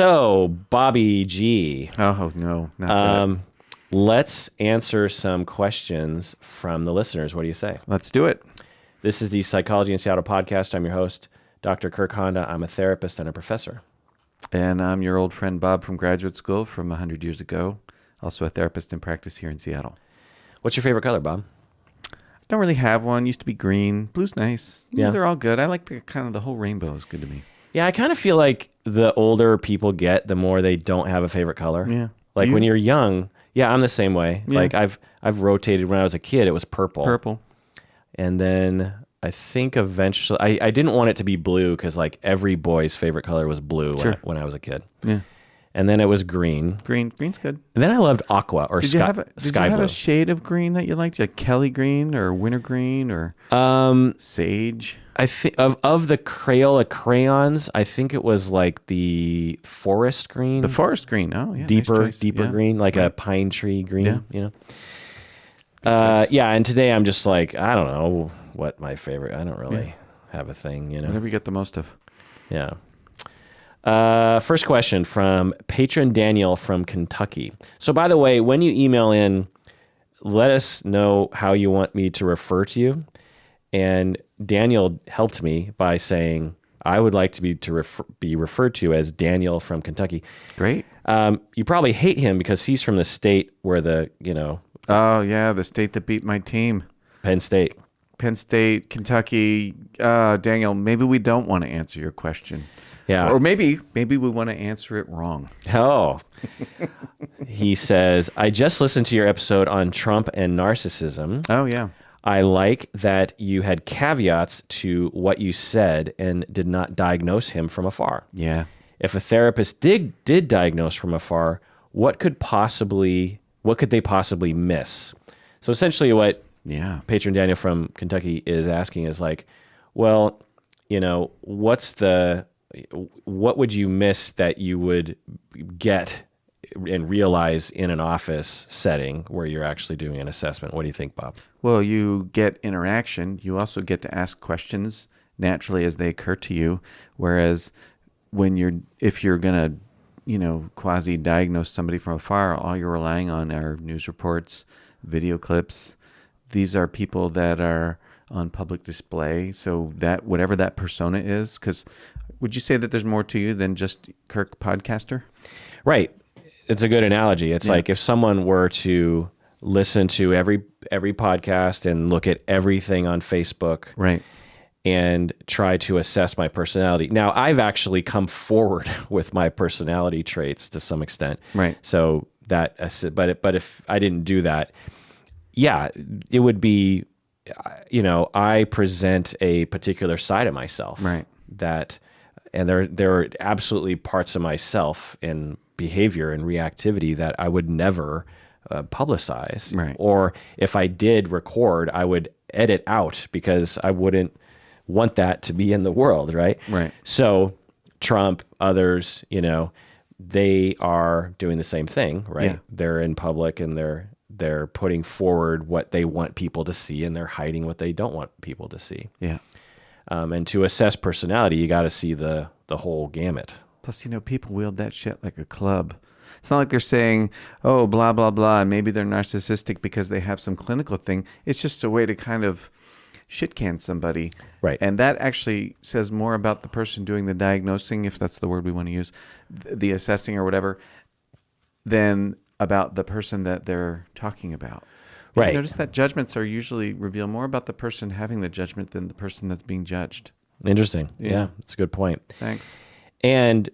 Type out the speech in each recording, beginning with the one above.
So, Bobby G. Oh, no, not that. Let's answer some questions from the listeners. What do you say? Let's do it. This is the Psychology in Seattle podcast. I'm your host, Dr. Kirk Honda. I'm a therapist and a professor. And I'm your old friend Bob from graduate school from 100 years ago. Also a therapist in practice here in Seattle. What's your favorite color, Bob? Don't really have one. Used to be green. Blue's nice. Yeah. They're all good. I like the whole rainbow is good to me. Yeah, I kind of feel like the older people get, the more they don't have a favorite color. Yeah. Like when you're young, yeah, I'm the same way. Yeah. Like I've rotated. When I was a kid, it was purple. Purple. And then I think eventually, I didn't want it to be blue because like every boy's favorite color was blue when I was a kid. Yeah. And then it was green. Green's good. And then I loved aqua or Did sky you blue. have a shade of green that you liked? Like Kelly green or winter green or sage? I think of the Crayola crayons, I think it was like the forest green. The forest green. Oh, yeah. Deeper nice choice. green, like a pine tree green, Yeah. you know? Yeah, and today I'm just like, I don't know what my favorite, I don't really have a thing, you know? Whatever you get the most of. Yeah. First question from patron Daniel from Kentucky. So by the way, when you email in, let us know how you want me to refer to you. And Daniel helped me by saying, I would like to be referred to as Daniel from Kentucky. Great. You probably hate him because he's from the state where Oh, yeah, the state that beat my team. Penn State. Penn State, Kentucky. Daniel, maybe we don't want to answer your question. Yeah. Or maybe we want to answer it wrong. Oh. He says, I just listened to your episode on Trump and narcissism. Oh, yeah. I like that you had caveats to what you said and did not diagnose him from afar. Yeah. If a therapist did diagnose from afar, what could they possibly miss? So essentially what patron Daniel from Kentucky is asking is like, well, you know, what would you miss that you would get and realize in an office setting where you're actually doing an assessment? What do you think, Bob? Well, you get interaction. You also get to ask questions naturally as they occur to you. Whereas if you're going to, quasi-diagnose somebody from afar, all you're relying on are news reports, video clips. These are people that are on public display. So that whatever that persona is, because would you say that there's more to you than just Kirk podcaster? Right. It's a good analogy. It's like if someone were to listen to every podcast and look at everything on Facebook, right, and try to assess my personality. Now, I've actually come forward with my personality traits to some extent. Right. So but if I didn't do that, yeah, it would be, I present a particular side of myself. Right. And there are absolutely parts of myself and behavior and reactivity that I would never publicize. Right. Or if I did record, I would edit out because I wouldn't want that to be in the world, right? Right. So Trump, others, they are doing the same thing, right? Yeah. They're in public and they're putting forward what they want people to see and they're hiding what they don't want people to see. Yeah. And to assess personality, you got to see the whole gamut. Plus, people wield that shit like a club. It's not like they're saying, oh, blah, blah, blah, and maybe they're narcissistic because they have some clinical thing. It's just a way to kind of shit can somebody. Right. And that actually says more about the person doing the diagnosing, if that's the word we want to use, the assessing or whatever, than about the person that they're talking about. Right. Notice that judgments are usually reveal more about the person having the judgment than the person that's being judged. Interesting. Yeah, that's a good point. Thanks. And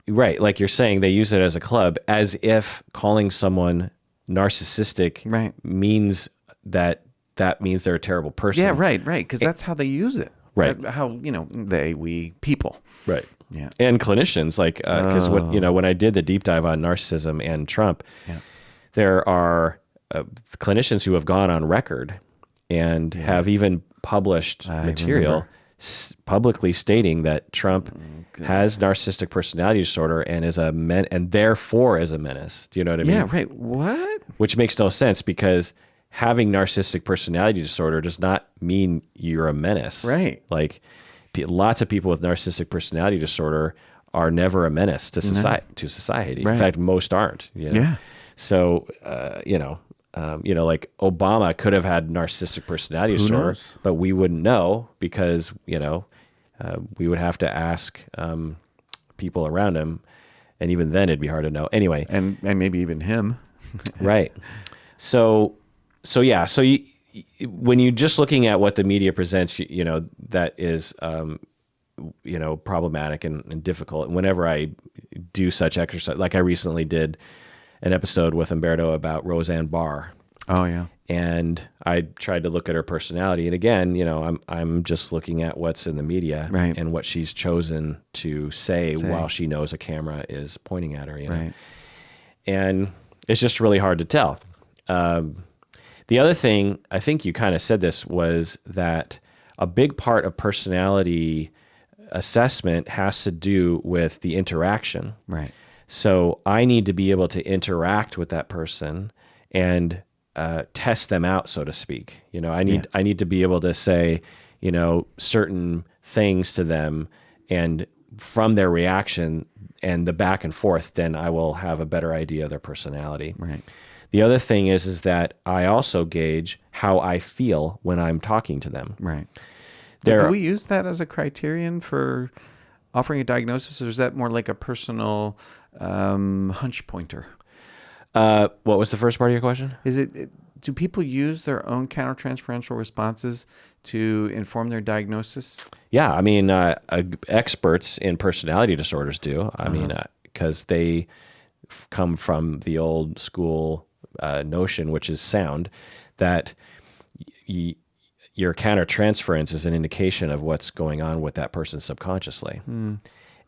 like you're saying, they use it as a club, as if calling someone narcissistic means that means they're a terrible person. Yeah, right, because that's how they use it. Right. How, we, people. Right. Yeah. And clinicians, like, because when I did the deep dive on narcissism and Trump, there are clinicians who have gone on record and have even published material publicly stating that Trump has narcissistic personality disorder and is and therefore is a menace. Do you know what I mean? Yeah, right. What? Which makes no sense because having narcissistic personality disorder does not mean you're a menace. Right. Like lots of people with narcissistic personality disorder are never a menace to society. Right. In fact, most aren't. Yeah. So, like Obama could have had narcissistic personality disorder, knows? but we wouldn't know because, we would have to ask people around him. And even then it'd be hard to know. Anyway. And maybe even him. Right. So when you're just looking at what the media presents, that is, problematic and difficult. And whenever I do such exercise, like I recently did an episode with Umberto about Roseanne Barr. Oh yeah. And I tried to look at her personality. And again, I'm just looking at what's in the media Right. and what she's chosen to say while she knows a camera is pointing at her. Right. And it's just really hard to tell. The other thing, I think you kind of said this, was that a big part of personality assessment has to do with the interaction. Right. So I need to be able to interact with that person and test them out, so to speak. I need to be able to say, certain things to them, and from their reaction and the back and forth, then I will have a better idea of their personality. Right. The other thing is that I also gauge how I feel when I'm talking to them. Right. Do we use that as a criterion for offering a diagnosis, or is that more like a personal hunch pointer? What was the first part of your question? Do people use their own countertransferential responses to inform their diagnosis? Yeah, I mean, experts in personality disorders do. I mean, because they come from the old school notion, which is sound, that your countertransference is an indication of what's going on with that person subconsciously.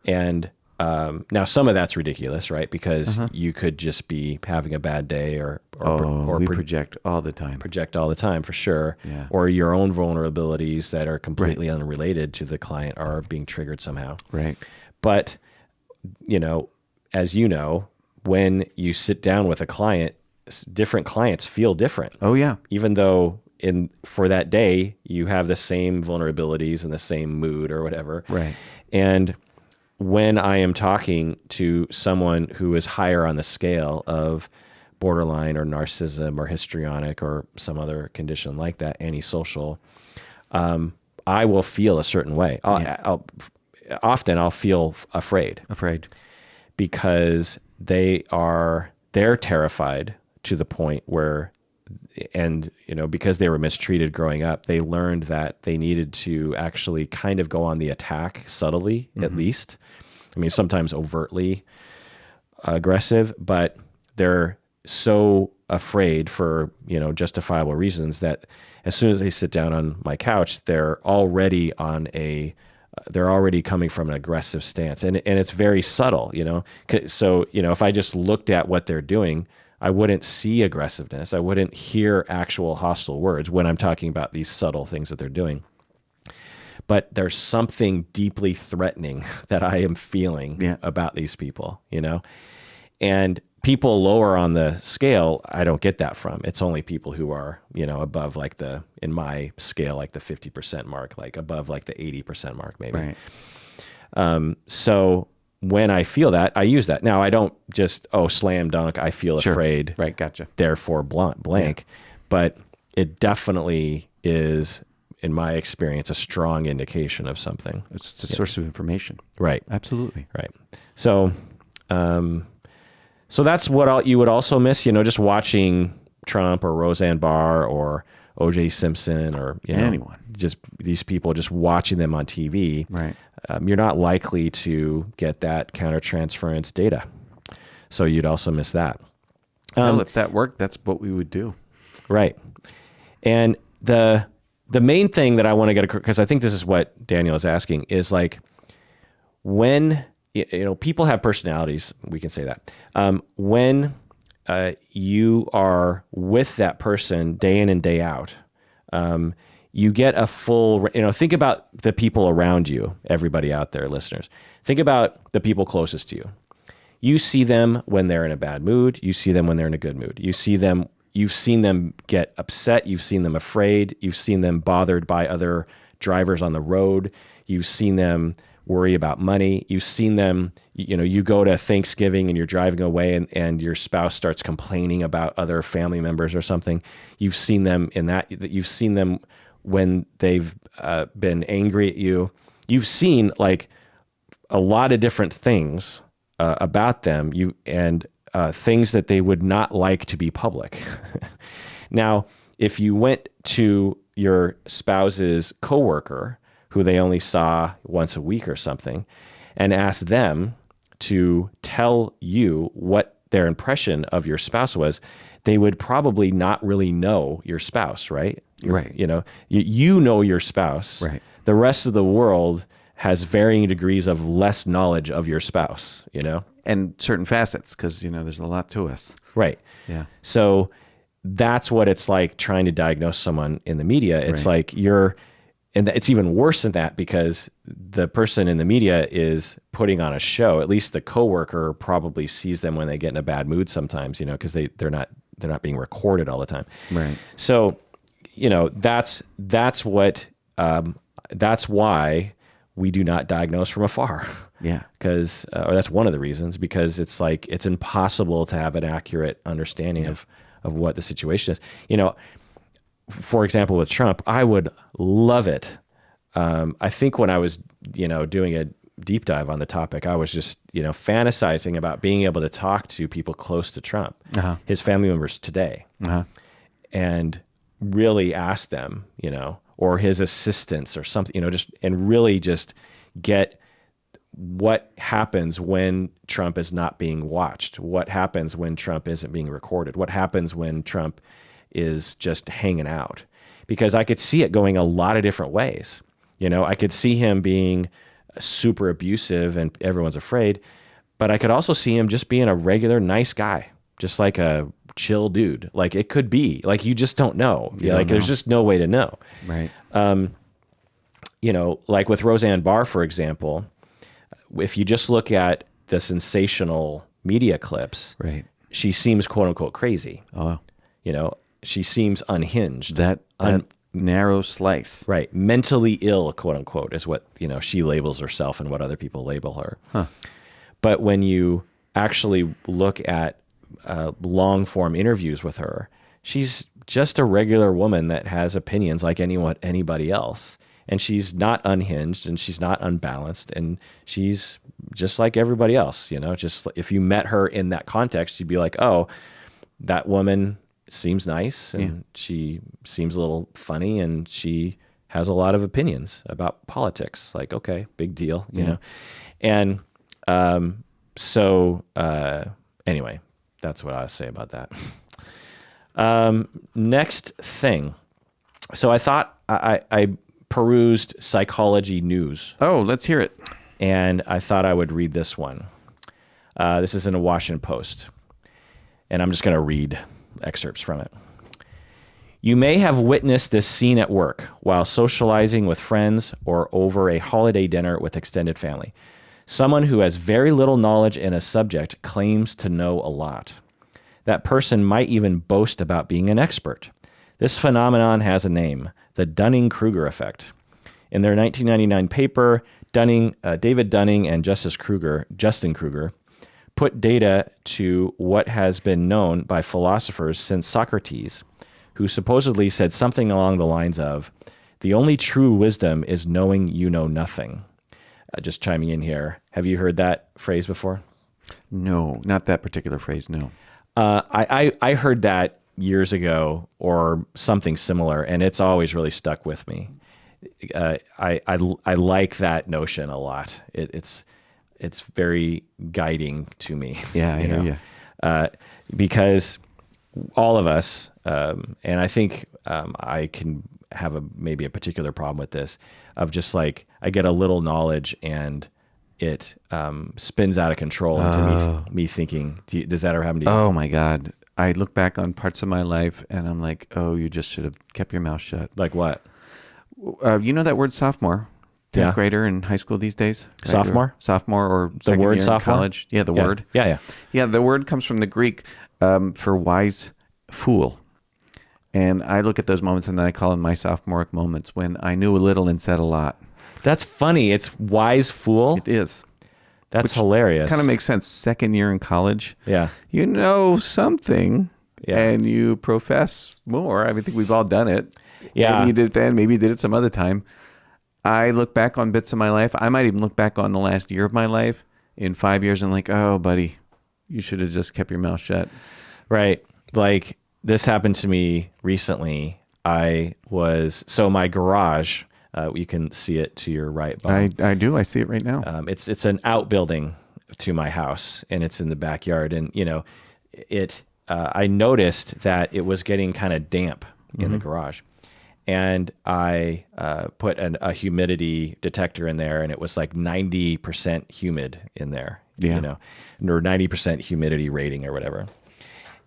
And now some of that's ridiculous, right? Because you could just be having a bad day or we project all the time. Project all the time, for sure. Yeah. Or your own vulnerabilities that are completely unrelated to the client are being triggered somehow. Right. But, as you know, when you sit down with a client, different clients feel different. Oh yeah. Even though for that day you have the same vulnerabilities and the same mood or whatever. Right. And when I am talking to someone who is higher on the scale of borderline or narcissism or histrionic or some other condition like that, antisocial, I will feel a certain way. Often I'll feel afraid. Because they're terrified to the point where, and because they were mistreated growing up, they learned that they needed to actually kind of go on the attack subtly, at least. I mean, sometimes overtly aggressive, but they're so afraid for justifiable reasons that as soon as they sit down on my couch, they're already coming from an aggressive stance, and it's very subtle, So, if I just looked at what they're doing, I wouldn't see aggressiveness. I wouldn't hear actual hostile words when I'm talking about these subtle things that they're doing. But there's something deeply threatening that I am feeling about these people, and people lower on the scale, I don't get that from. It's only people who are, above in my scale, like the 50% mark, like above like the 80% mark, maybe. Right. So when I feel that, I use that. Now I don't just, slam dunk, I feel afraid. Right. Gotcha. Therefore blank. Yeah. But it definitely is, in my experience, a strong indication of something. It's a source of information. Right. Absolutely. Right. So, so that's what you would also miss, just watching Trump or Roseanne Barr or O.J. Simpson or anyone, just these people, just watching them on TV. Right. You're not likely to get that countertransference data, so you'd also miss that. Well, if that worked, that's what we would do. Right. And the main thing that I want to get, because I think this is what Daniel is asking, is like when people have personalities, we can say that. When you are with that person day in and day out, you get a full, think about the people around you, everybody out there, listeners. Think about the people closest to you. You see them when they're in a bad mood. You see them when they're in a good mood. You've seen them get upset. You've seen them afraid. You've seen them bothered by other drivers on the road. You've seen them worry about money. You've seen them, you go to Thanksgiving and you're driving away and your spouse starts complaining about other family members or something. You've seen them in that. You've seen them when they've been angry at you. You've seen like a lot of different things about them, things that they would not like to be public. Now, if you went to your spouse's coworker, who they only saw once a week or something, and asked them to tell you what their impression of your spouse was, they would probably not really know your spouse, right? Right. You know your spouse. Right. The rest of the world has varying degrees of less knowledge of your spouse, And certain facets, because, there's a lot to us. Right. Yeah. So that's what it's like trying to diagnose someone in the media. It's like and it's even worse than that because the person in the media is putting on a show. At least the coworker probably sees them when they get in a bad mood sometimes, because they're not being recorded all the time. Right. So, that's why we do not diagnose from afar. Yeah. Because that's one of the reasons, because it's like it's impossible to have an accurate understanding of what the situation is. For example, with Trump, I would love it. I think when I was, doing a deep dive on the topic, I was just, fantasizing about being able to talk to people close to Trump, his family members today, and really ask them, or his assistants or something, and really just get what happens when Trump is not being watched, what happens when Trump isn't being recorded, what happens when Trump is just hanging out, because I could see it going a lot of different ways. I could see him being super abusive and everyone's afraid, but I could also see him just being a regular nice guy, just like a chill dude. Like it could be like, you just don't know. There's just no way to know. Right. Like with Roseanne Barr, for example, if you just look at the sensational media clips, right, she seems quote unquote crazy. Oh, she seems unhinged. That narrow slice. Right. Mentally ill, quote unquote, is what, she labels herself and what other people label her. Huh. But when you actually look at long form interviews with her, she's just a regular woman that has opinions like anybody else. And she's not unhinged and she's not unbalanced and she's just like everybody else, just if you met her in that context, you'd be like, oh, that woman seems nice and she seems a little funny and she has a lot of opinions about politics. Like, okay, big deal, you know? And anyway, that's what I say about that. Next thing. So I thought I perused Psychology News. Oh, let's hear it. And I thought I would read this one. This is in the Washington Post. And I'm just going to read excerpts from it. You may have witnessed this scene at work while socializing with friends or over a holiday dinner with extended family. Someone who has very little knowledge in a subject claims to know a lot. That person might even boast about being an expert. This phenomenon has a name, the dunning-kruger effect. In their 1999 paper, David Dunning and Justin Kruger put data to what has been known by philosophers since Socrates, who supposedly said something along the lines of, the only true wisdom is knowing you know nothing. Just chiming in here. Have you heard that phrase before? No, not that particular phrase, no. I heard that years ago or something similar, and it's always really stuck with me. I like that notion a lot. It's very guiding to me. Yeah, I hear you. Because all of us, and I think I can have maybe a particular problem with this, of just like I get a little knowledge and it spins out of control into me thinking. Does that ever happen to you? Oh my God. I look back on parts of my life and I'm like, oh, you just should have kept your mouth shut. Like what? You know that word sophomore? 10th grader in high school these days? Sophomore? Sophomore or second word year in sophomore? college. Yeah, the word. Yeah. Yeah, the word comes from the Greek for wise fool. And I look at those moments and then I call them my sophomoric moments when I knew a little and said a lot. That's funny. It's wise fool. It is. That's hilarious. Kind of makes sense. Second year in college. Yeah. You know something. Yeah. And you profess more. I mean, I think we've all done it. Yeah. Maybe you did it then. Maybe you did it some other time. I look back on bits of my life. I might even look back on the last year of my life in 5 years and like, oh, buddy, you should have just kept your mouth shut. Right. Like this happened to me recently. So my garage, you can see it to your right, Bob. I do. I see it right now. It's an outbuilding to my house, and it's in the backyard. And, I noticed that it was getting kind of damp in the garage. And I put a humidity detector in there, and it was like 90% humid in there, or 90% humidity rating or whatever.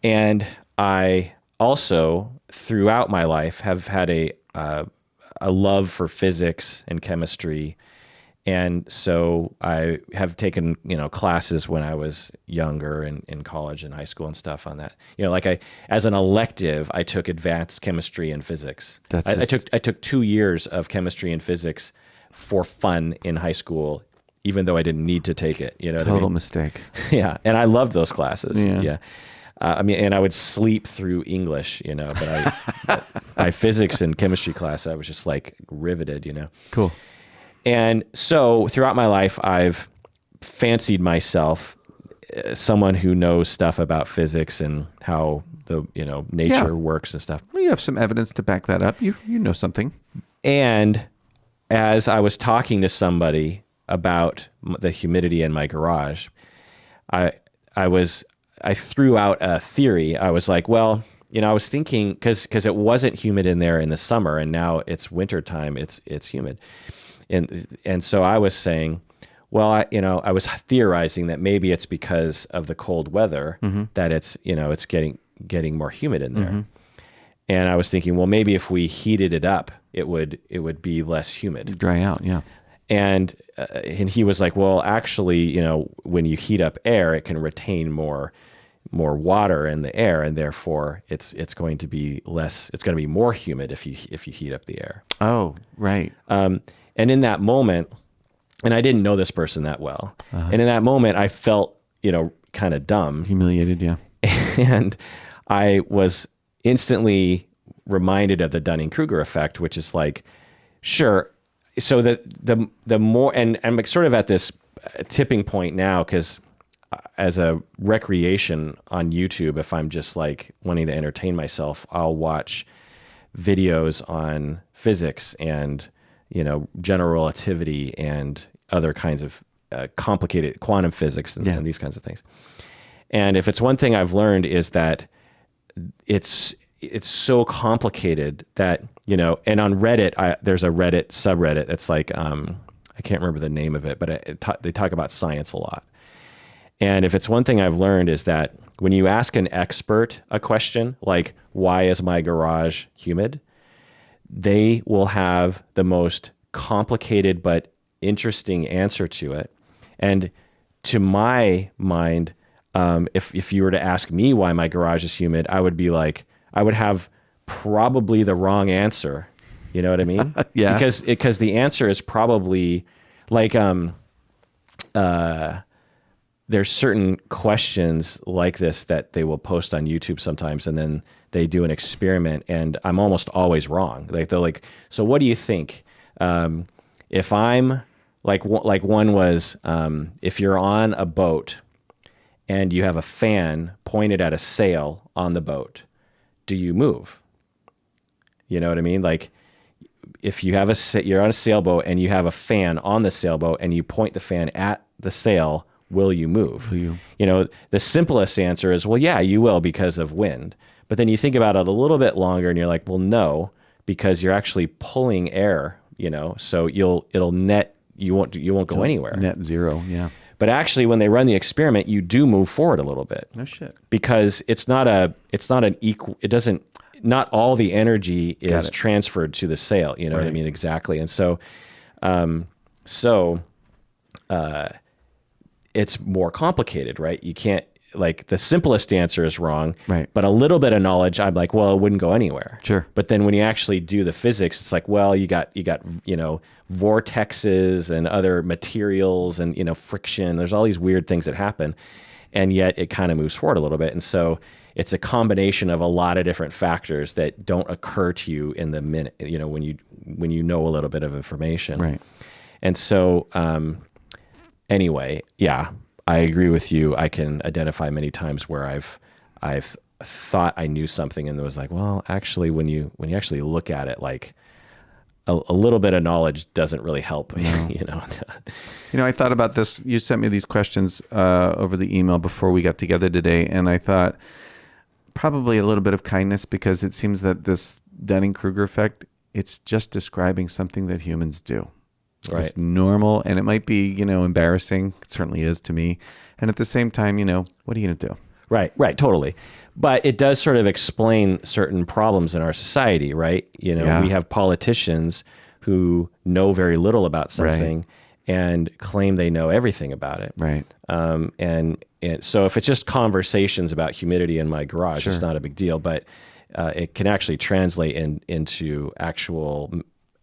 And I also, throughout my life, have had a love for physics and chemistry. And so I have taken, classes when I was younger in college and high school and stuff on that. As an elective, I took advanced chemistry and physics. I took 2 years of chemistry and physics for fun in high school, even though I didn't need to take it. Total mistake. Yeah, and I loved those classes. Yeah. And I would sleep through English, but my physics and chemistry class, I was just like riveted, Cool. And so throughout my life, I've fancied myself someone who knows stuff about physics and how the nature works and stuff. Well, you have some evidence to back that up. You know something. And as I was talking to somebody about the humidity in my garage, I threw out a theory. I was like, well, I was thinking because it wasn't humid in there in the summer, and now it's wintertime. It's humid. And so I was saying, well, I was theorizing that maybe it's because of the cold weather that it's getting more humid in there. And I was thinking, well, maybe if we heated it up, it would be less humid. Dry out, yeah. And he was like, well, actually, when you heat up air, it can retain more water in the air, and therefore it's going to be less. It's going to be more humid if you heat up the air. Oh, right. And in that moment, and I didn't know this person that well, and in that moment, I felt, kind of dumb. Humiliated, yeah. And I was instantly reminded of the dunning-kruger effect, which is like, sure. So the more, and I'm sort of at this tipping point now, because as a recreation on YouTube, if I'm just like wanting to entertain myself, I'll watch videos on physics and general relativity and other kinds of complicated quantum physics and these kinds of things. And if it's one thing I've learned is that it's so complicated that, and on Reddit, there's a Reddit subreddit that's like, I can't remember the name of it, but they talk about science a lot. And if it's one thing I've learned is that when you ask an expert a question, like, why is my garage humid? They will have the most complicated but interesting answer to it. And to my mind, if you were to ask me why my garage is humid, I would be like, I would have probably the wrong answer. You know what I mean? Yeah. Because the answer is probably like, there's certain questions like this that they will post on YouTube sometimes, and then they do an experiment, and I'm almost always wrong. Like they're like, so what do you think? If I'm like one was, if you're on a boat and you have a fan pointed at a sail on the boat, do you move? You know what I mean? Like if you have you're on a sailboat and you have a fan on the sailboat and you point the fan at the sail, will you move? Will you? The simplest answer is, well, yeah, you will because of wind. But then you think about it a little bit longer and you're like, well, no, because you're actually pulling air, so it'll net, you won't go anywhere. Net zero, yeah. But actually when they run the experiment, you do move forward a little bit. No shit. Because it's not an equal, not all the energy is transferred to the sail, you know what I mean? Exactly. And so, it's more complicated, right? You can't, like the simplest answer is wrong, Right. but a little bit of knowledge, I'm like, well, it wouldn't go anywhere. Sure. But then when you actually do the physics, it's like, well, you got vortexes and other materials and friction. There's all these weird things that happen, and yet it kind of moves forward a little bit. And so it's a combination of a lot of different factors that don't occur to you in the minute, when you know a little bit of information. Right. And so anyway, yeah, I agree with you. I can identify many times where I've thought I knew something and it was like, well, actually, when you actually look at it, like a little bit of knowledge doesn't really help. No. I thought about this. You sent me these questions over the email before we got together today, and I thought probably a little bit of kindness, because it seems that this Dunning-Kruger effect, it's just describing something that humans do. Right. It's normal, and it might be, embarrassing. It certainly is to me. And at the same time, what are you going to do? Right, totally. But it does sort of explain certain problems in our society, right? We have politicians who know very little about something and claim they know everything about it. Right. And so if it's just conversations about humidity in my garage, Sure. it's not a big deal, but it can actually translate into actual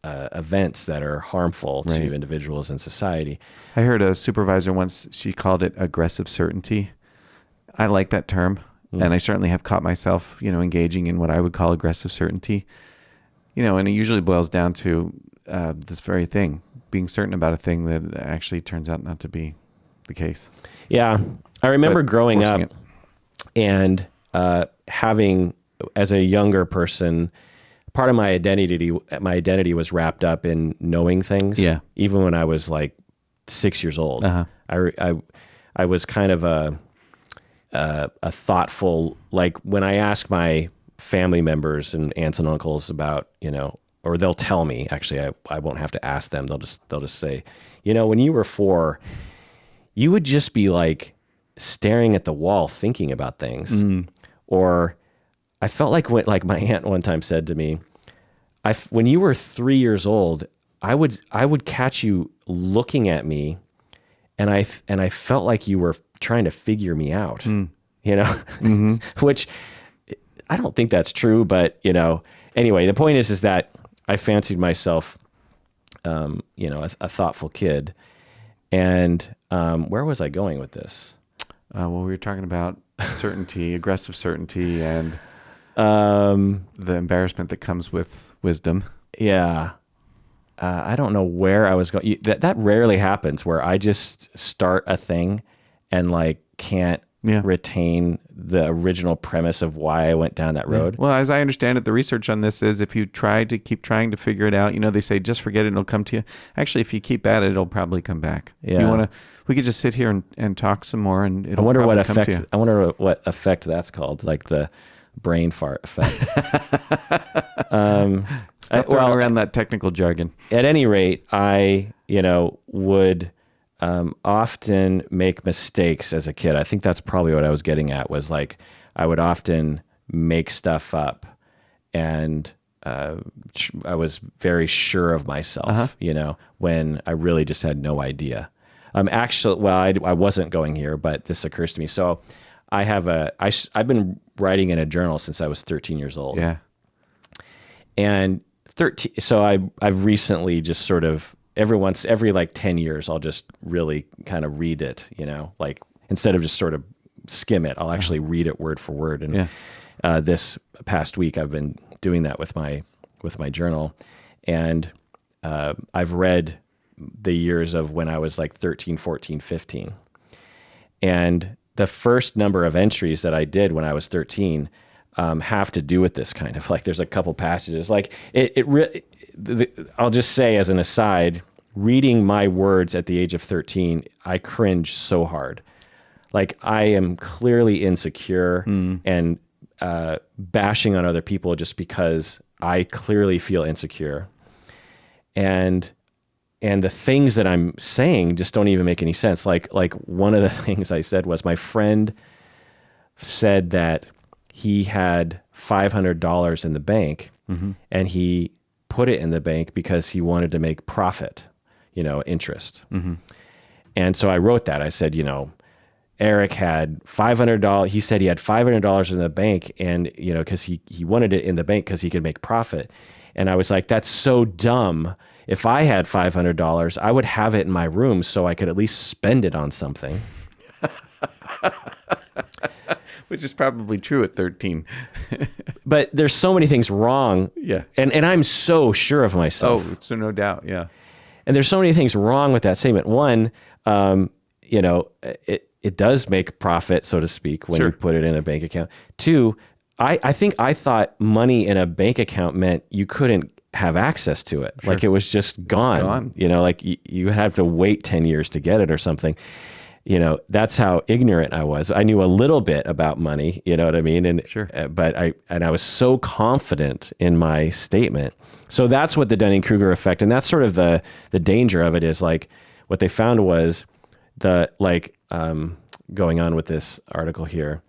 events that are harmful to individuals and society. I heard a supervisor once, she called it aggressive certainty. I like that term. And I certainly have caught myself, engaging in what I would call aggressive certainty. And it usually boils down to this very thing, being certain about a thing that actually turns out not to be the case. Yeah. I remember growing up it. and having, as a younger person, part of my identity was wrapped up in knowing things. Yeah. Even when I was like 6 years old. Uh-huh. I was kind of a thoughtful, like when I ask my family members and aunts and uncles about, or they'll tell me, actually, I won't have to ask them. They'll just say, when you were 4, you would just be like staring at the wall thinking about things. Or I felt like my aunt one time said to me, when you were 3 years old, I would catch you looking at me, and I felt like you were trying to figure me out, which I don't think that's true, but anyway, the point is that I fancied myself, a thoughtful kid. And where was I going with this? Well, we were talking about certainty, aggressive certainty, and the embarrassment that comes with wisdom. Yeah. I don't know where I was going. That rarely happens, where I just start a thing and can't retain the original premise of why I went down that road. Well, as I understand it, the research on this is if you keep trying to figure it out, they say just forget it and it'll come to you. Actually, if you keep at it, it'll probably come back. Yeah. We could just sit here and talk some more, and I wonder probably come to you. I wonder what effect that's called, like the brain fart effect. Stop throwing around that technical jargon. At any rate, I would often make mistakes as a kid. I think that's probably what I was getting at, was like I would often make stuff up, and I was very sure of myself, when I really just had no idea. I wasn't going here, but this occurs to me. So I've been writing in a journal since I was 13 years old. Yeah. And so I've recently just sort of every like 10 years, I'll just really kind of read it, like instead of just sort of skim it, I'll actually read it word for word. And this past week, I've been doing that with my journal, and I've read the years of when I was like 13, 14, 15. And the first number of entries that I did when I was 13 have to do with this kind of, like, there's a couple passages. Like I'll just say as an aside, reading my words at the age of 13, I cringe so hard. Like, I am clearly insecure and bashing on other people just because I clearly feel insecure. And the things that I'm saying just don't even make any sense. Like one of the things I said was, my friend said that he had $500 in the bank, and he put it in the bank because he wanted to make profit, interest. And so I wrote that. I said, Eric had $500. He said he had $500 in the bank, and because he wanted it in the bank because he could make profit. And I was like, that's so dumb. If I had $500, I would have it in my room so I could at least spend it on something. Which is probably true at 13. But there's so many things wrong. Yeah. And I'm so sure of myself. Oh, so no doubt. Yeah. And there's so many things wrong with that statement. One, it does make profit, so to speak, when you put it in a bank account. Two, I think I thought money in a bank account meant you couldn't have access to it. Like it was just gone. Like you have to wait 10 years to get it or something. That's how ignorant I was. I knew a little bit about money, you know what I mean? And but I was so confident in my statement. So that's what the Dunning-Kruger effect, and that's sort of the danger of it is like what they found was going on with this article here.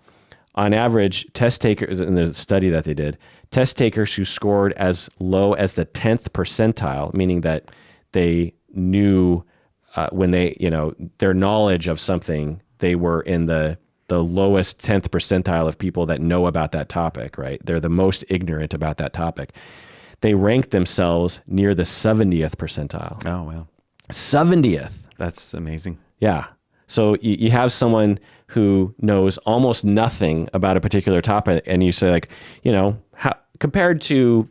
On average, test takers, in the study that they did, test takers who scored as low as the 10th percentile, meaning that they knew when they, their knowledge of something, they were in the lowest 10th percentile of people that know about that topic, right? They're the most ignorant about that topic. They ranked themselves near the 70th percentile. Oh, wow. 70th. That's amazing. Yeah. So you have someone who knows almost nothing about a particular topic, and you say like, how, compared to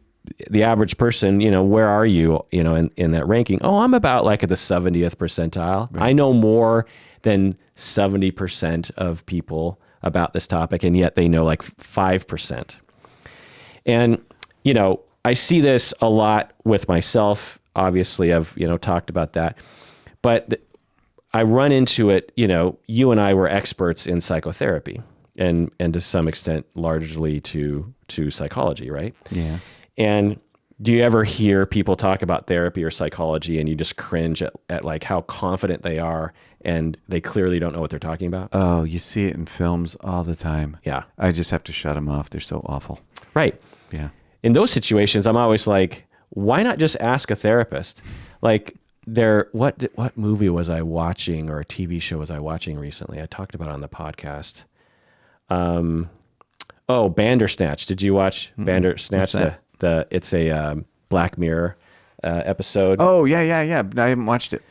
the average person, where are you, in that ranking? Oh, I'm about like at the 70th percentile. Right. I know more than 70% of people about this topic, and yet they know like 5%. And, I see this a lot with myself. Obviously, I've, talked about that. But I run into it, you and I were experts in psychotherapy and to some extent largely to psychology, right? Yeah. And do you ever hear people talk about therapy or psychology and you just cringe at like how confident they are and they clearly don't know what they're talking about? Oh, you see it in films all the time. Yeah. I just have to shut them off. They're so awful. Right. Yeah. In those situations, I'm always like, why not just ask a therapist? Like, what movie was I watching or a TV show was I watching recently? I talked about it on the podcast. Bandersnatch. Did you watch Bandersnatch? It's a Black Mirror episode. Oh, yeah. I haven't watched it.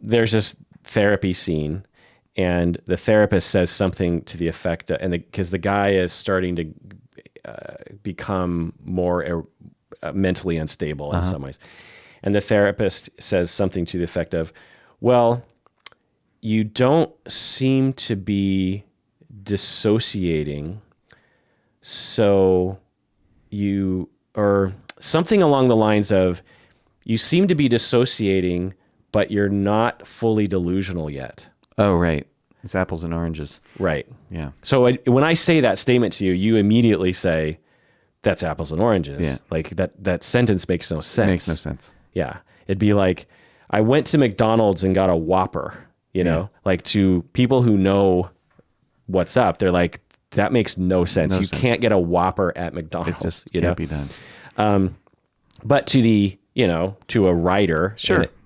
There's this therapy scene, and the therapist says something to the effect, because the guy is starting to become more mentally unstable in some ways. And the therapist says something to the effect of, well, you don't seem to be dissociating, so or something along the lines of, you seem to be dissociating, but you're not fully delusional yet. Oh, right. It's apples and oranges. Right. Yeah. So when I say that statement to you, you immediately say, that's apples and oranges. Yeah. Like that sentence makes no sense. It makes no sense. Yeah. It'd be like, I went to McDonald's and got a Whopper, like to people who know what's up. They're like, that makes no sense. You can't get a Whopper at McDonald's. It just can't be done. But to to a writer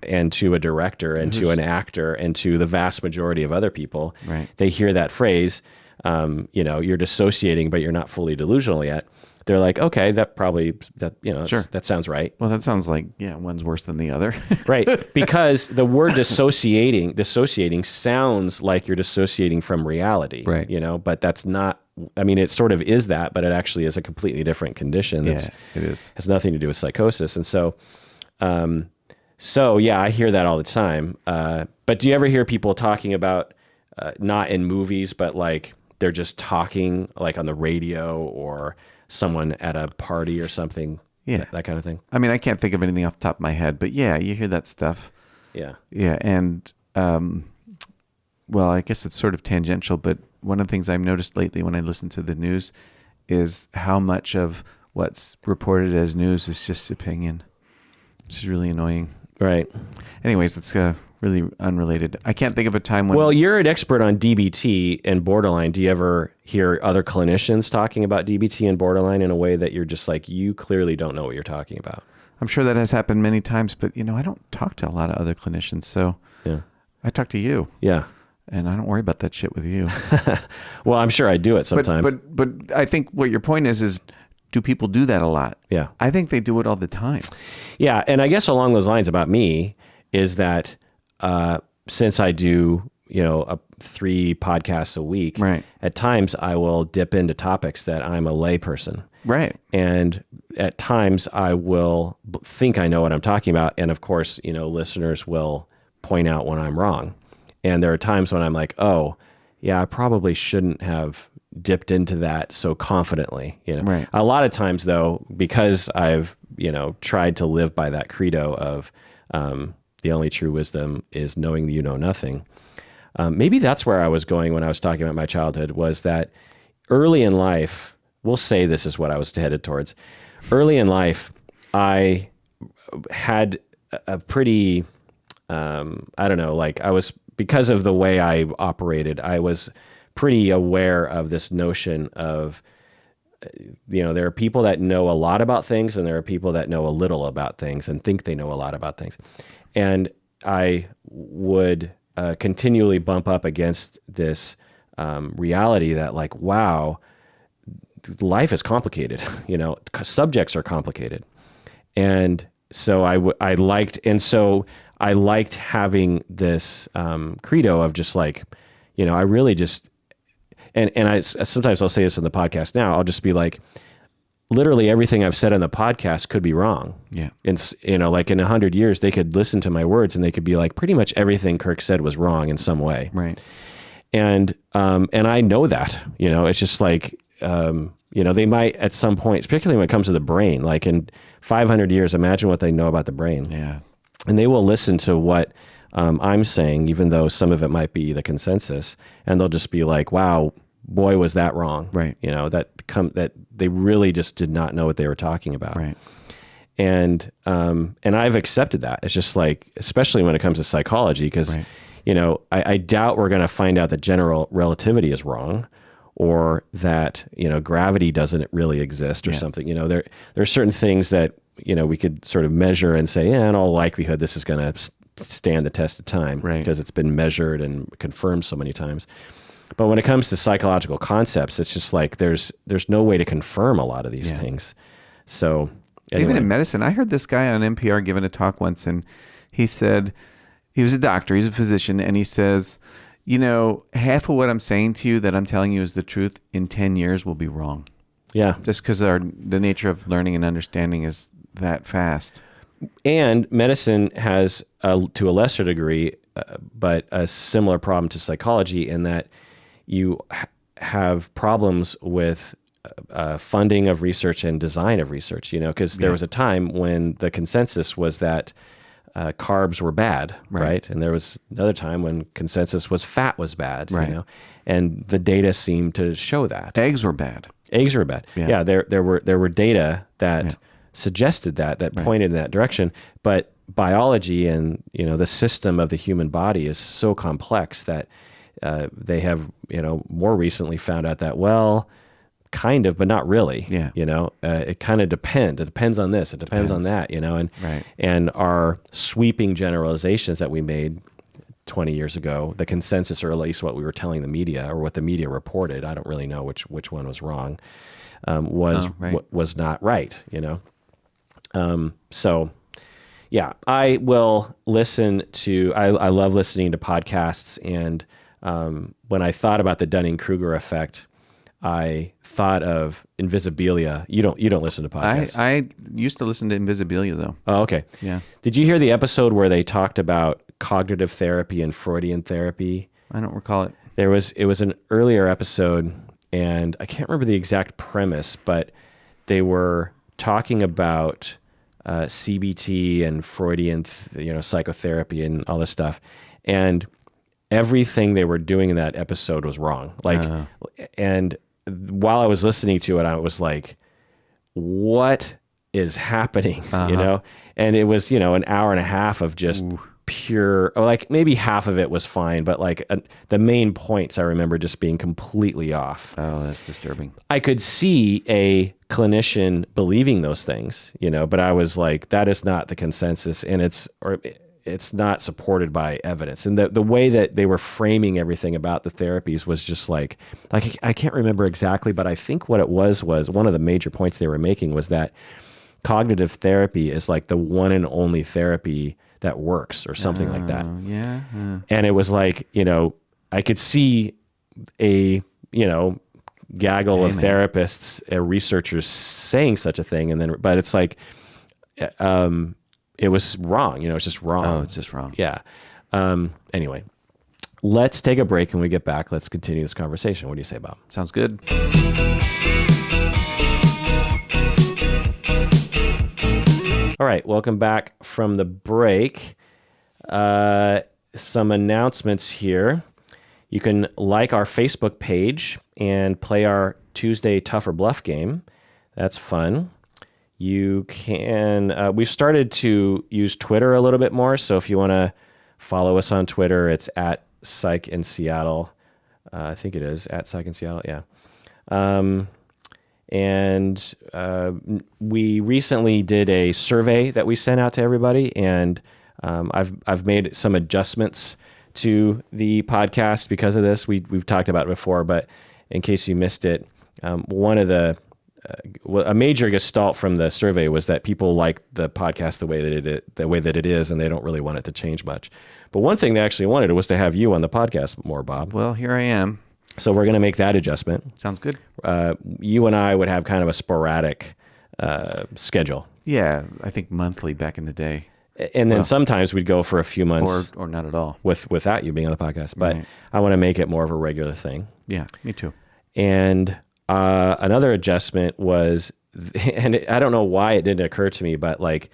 and to a director and to an actor and to the vast majority of other people, right. They hear that phrase, you're dissociating, but you're not fully delusional yet. They're like, okay, that sounds right. Well, that sounds like, one's worse than the other. Right. Because the word dissociating sounds like you're dissociating from reality, right. But that's not, it sort of is that, but it actually is a completely different condition. It is. Has nothing to do with psychosis. And so, I hear that all the time. But do you ever hear people talking about, not in movies, but like they're just talking like on the radio or someone at a party or something, that kind of thing? I can't think of anything off the top of my head, but you hear that stuff. Yeah. Yeah, and, I guess it's sort of tangential, but one of the things I've noticed lately when I listen to the news is how much of what's reported as news is just opinion, which is really annoying. Right. Anyways, that's really unrelated. I can't think of a time when... Well, you're an expert on DBT and borderline. Do you ever hear other clinicians talking about DBT and borderline in a way that you're just like, you clearly don't know what you're talking about? I'm sure that has happened many times, but I don't talk to a lot of other clinicians, so I talk to you. Yeah. And I don't worry about that shit with you. Well, I'm sure I do it sometimes. But I think what your point is do people do that a lot? Yeah. I think they do it all the time. Yeah, and I guess along those lines about me is that since I do, 3 podcasts a week, right, at times I will dip into topics that I'm a lay person. Right. And at times I will think I know what I'm talking about. And of course, listeners will point out when I'm wrong. And there are times when I'm like, oh, yeah, I probably shouldn't have dipped into that so confidently. Right. A lot of times, though, because I've tried to live by that credo of the only true wisdom is knowing that you know nothing. Maybe that's where I was going when I was talking about my childhood, was that early in life, we'll say this is what I was headed towards. Early in life, I had a pretty, because of the way I operated, I was pretty aware of this notion of, there are people that know a lot about things and there are people that know a little about things and think they know a lot about things. And I would continually bump up against this reality that wow, life is complicated, subjects are complicated. And so I liked having this credo of just I really just, and I sometimes I'll say this in the podcast now, I'll just be like, literally everything I've said on the podcast could be wrong. Yeah. And in 100 years, they could listen to my words and they could be like, pretty much everything Kirk said was wrong in some way. Right. And I know that, it's just they might at some point, particularly when it comes to the brain, in 500 years, imagine what they know about the brain. Yeah. And they will listen to what I'm saying, even though some of it might be the consensus, and they'll just be like, wow, boy, was that wrong. Right. That they really just did not know what they were talking about. Right. And I've accepted that. It's just especially when it comes to psychology, because, right. I doubt we're going to find out that general relativity is wrong, or that, gravity doesn't really exist or something. There's certain things that, we could sort of measure and say, in all likelihood, this is going to stand the test of time, right, because it's been measured and confirmed so many times. But when it comes to psychological concepts, it's just there's no way to confirm a lot of these things. So anyway. Even in medicine, I heard this guy on NPR giving a talk once, and he said, he was a doctor, he's a physician, and he says, half of what I'm saying to you that I'm telling you is the truth, in 10 years will be wrong. Yeah. Just because the nature of learning and understanding is that fast. And medicine has, to a lesser degree, but a similar problem to psychology, in that you have problems with funding of research and design of research, because there was a time when the consensus was that carbs were bad, right? And there was another time when consensus was fat was bad, right, and the data seemed to show that. Eggs were bad. Eggs were bad. Yeah, there were data that suggested that pointed in that direction, but biology and the system of the human body is so complex that they have more recently found out that, well, kind of, but not really. Yeah. It kind of depends. It depends on this. It depends on that. And our sweeping generalizations that we made 20 years ago, the consensus, or at least what we were telling the media, or what the media reported, I don't really know which one was wrong, was not right. So yeah, I will listen to, I love listening to podcasts. And when I thought about the Dunning-Kruger effect, I thought of Invisibilia. You don't listen to podcasts. I used to listen to Invisibilia, though. Oh, okay. Yeah. Did you hear the episode where they talked about cognitive therapy and Freudian therapy? I don't recall it. It was an earlier episode, and I can't remember the exact premise, but they were talking about CBT and Freudian, psychotherapy and all this stuff, and everything they were doing in that episode was wrong. And while I was listening to it, I was like, "What is happening?" And it was an hour and a half of just pure, maybe half of it was fine, but the main points I remember just being completely off. Oh, that's disturbing. I could see a clinician believing those things, but I was like, that is not the consensus, and it's not supported by evidence. And the way that they were framing everything about the therapies was just like I can't remember exactly, but I think what it was one of the major points they were making was that cognitive therapy is like the one and only therapy that works or something like that. Yeah. And it was like, I could see a, gaggle of therapists, researchers saying such a thing. But it's like, it was wrong. It's just wrong. Oh, it's just wrong. Yeah. Anyway, let's take a break. When we get back, let's continue this conversation. What do you say, Bob? Sounds good. All right. Welcome back from the break. Some announcements here. You can like our Facebook page and play our Tuesday Tough or Bluff game. That's fun. You can, we've started to use Twitter a little bit more. So if you want to follow us on Twitter, it's at Psych in Seattle. I think it is at Psych in Seattle. Yeah. We recently did a survey that we sent out to everybody, and I've made some adjustments to the podcast because of this. We've talked about it before, but in case you missed it, one of a major gestalt from the survey was that people like the podcast the way that it is, and they don't really want it to change much. But one thing they actually wanted was to have you on the podcast more, Bob. Well, here I am. So we're going to make that adjustment. Sounds good. You and I would have kind of a sporadic schedule. Yeah, I think monthly back in the day. And then sometimes we'd go for a few months. Or not at all. Without you being on the podcast. But Right. I want to make it more of a regular thing. Yeah, me too. And another adjustment was, and I don't know why it didn't occur to me, but like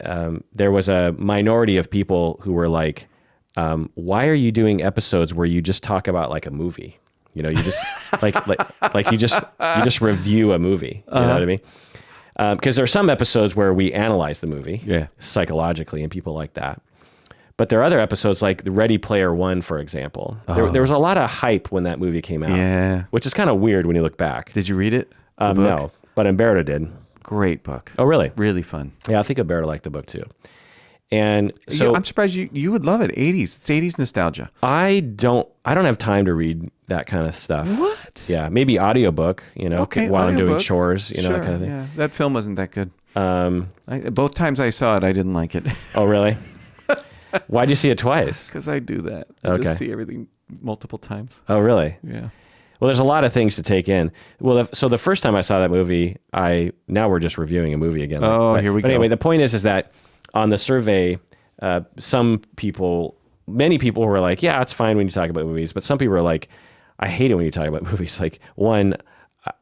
there was a minority of people who were like, why are you doing episodes where you just talk about like a movie? You just like you just review a movie. You know what I mean? Because there are some episodes where we analyze the movie psychologically, and people like that. But there are other episodes like the Ready Player One, for example. There was a lot of hype when that movie came out. Yeah. Which is kind of weird when you look back. Did you read it? No, but Umberto did. Great book. Oh, really? Really fun. Yeah, I think Umberto liked the book too. And so I'm surprised you would love it. 80s. It's 80s nostalgia. I don't have time to read that kind of stuff. What? Yeah, maybe audiobook, Okay, while I'm doing audiobook. chores, that Sure, kind of thing. Yeah, that film wasn't that good. Both times I saw it, I didn't like it. Oh, really? Why'd you see it twice? Because I do that. I Okay. just see everything multiple times. Oh, really? Yeah. Well, there's a lot of things to take in. Well, so the first time I saw that movie, now we're just reviewing a movie again. Oh, here we go. But anyway, the point is that on the survey, many people were like, yeah, it's fine when you talk about movies. But some people are like, I hate it when you talk about movies. Like, one,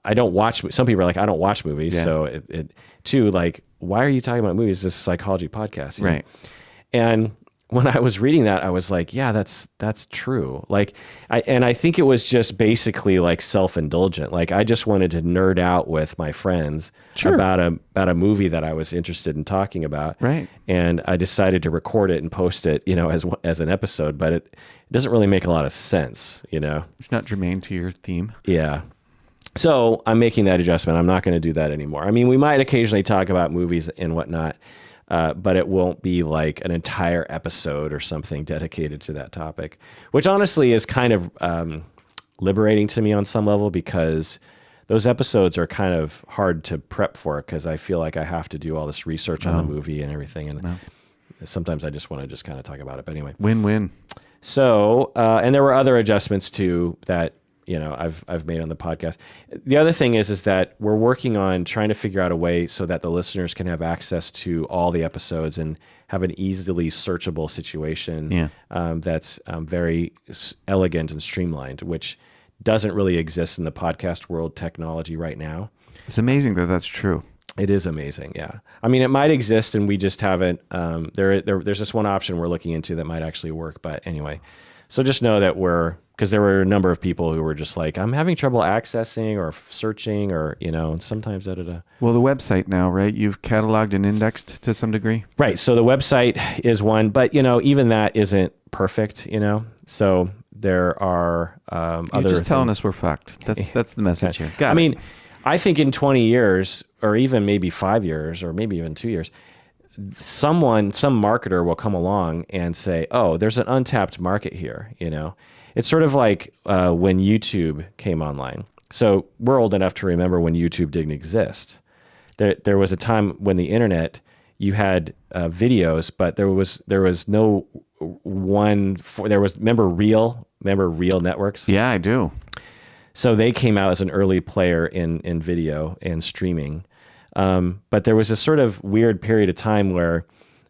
I don't watch, some people are like, I don't watch movies. Yeah. So two, like, why are you talking about movies? This is a psychology podcast. Right. And when I was reading that, I was like, yeah, that's true. Like, I think it was just basically like self-indulgent. Like, I just wanted to nerd out with my friends about a movie that I was interested in talking about. Right. And I decided to record it and post it, as an episode, but it doesn't really make a lot of sense, It's not germane to your theme. Yeah. So I'm making that adjustment. I'm not going to do that anymore. I mean, we might occasionally talk about movies and whatnot, but it won't be like an entire episode or something dedicated to that topic, which honestly is kind of liberating to me on some level, because those episodes are kind of hard to prep for, because I feel like I have to do all this research on the movie and everything. And sometimes I just want to just kind of talk about it. But anyway. Win-win. So, and there were other adjustments too that, I've made on the podcast. The other thing is that we're working on trying to figure out a way so that the listeners can have access to all the episodes and have an easily searchable situation that's very elegant and streamlined, which doesn't really exist in the podcast world technology right now. It's amazing that that's true. It is amazing, yeah. I mean, it might exist and we just haven't. There's this one option we're looking into that might actually work. But anyway, so just know that because there were a number of people who were just like, I'm having trouble accessing or searching or, and sometimes da-da-da. Well, the website now, right? You've cataloged and indexed to some degree? Right. So the website is one, but, even that isn't perfect, So there are other You're just telling things. us we're fucked. That's the message here. I mean, I think in 20 years or even maybe 5 years or maybe even 2 years, some marketer will come along and say, oh, there's an untapped market here. It's sort of like when YouTube came online. So we're old enough to remember when YouTube didn't exist. There was a time when the internet, you had videos, but there was no one. Remember Reel networks? Yeah, I do. So they came out as an early player in video and streaming. But there was a sort of weird period of time where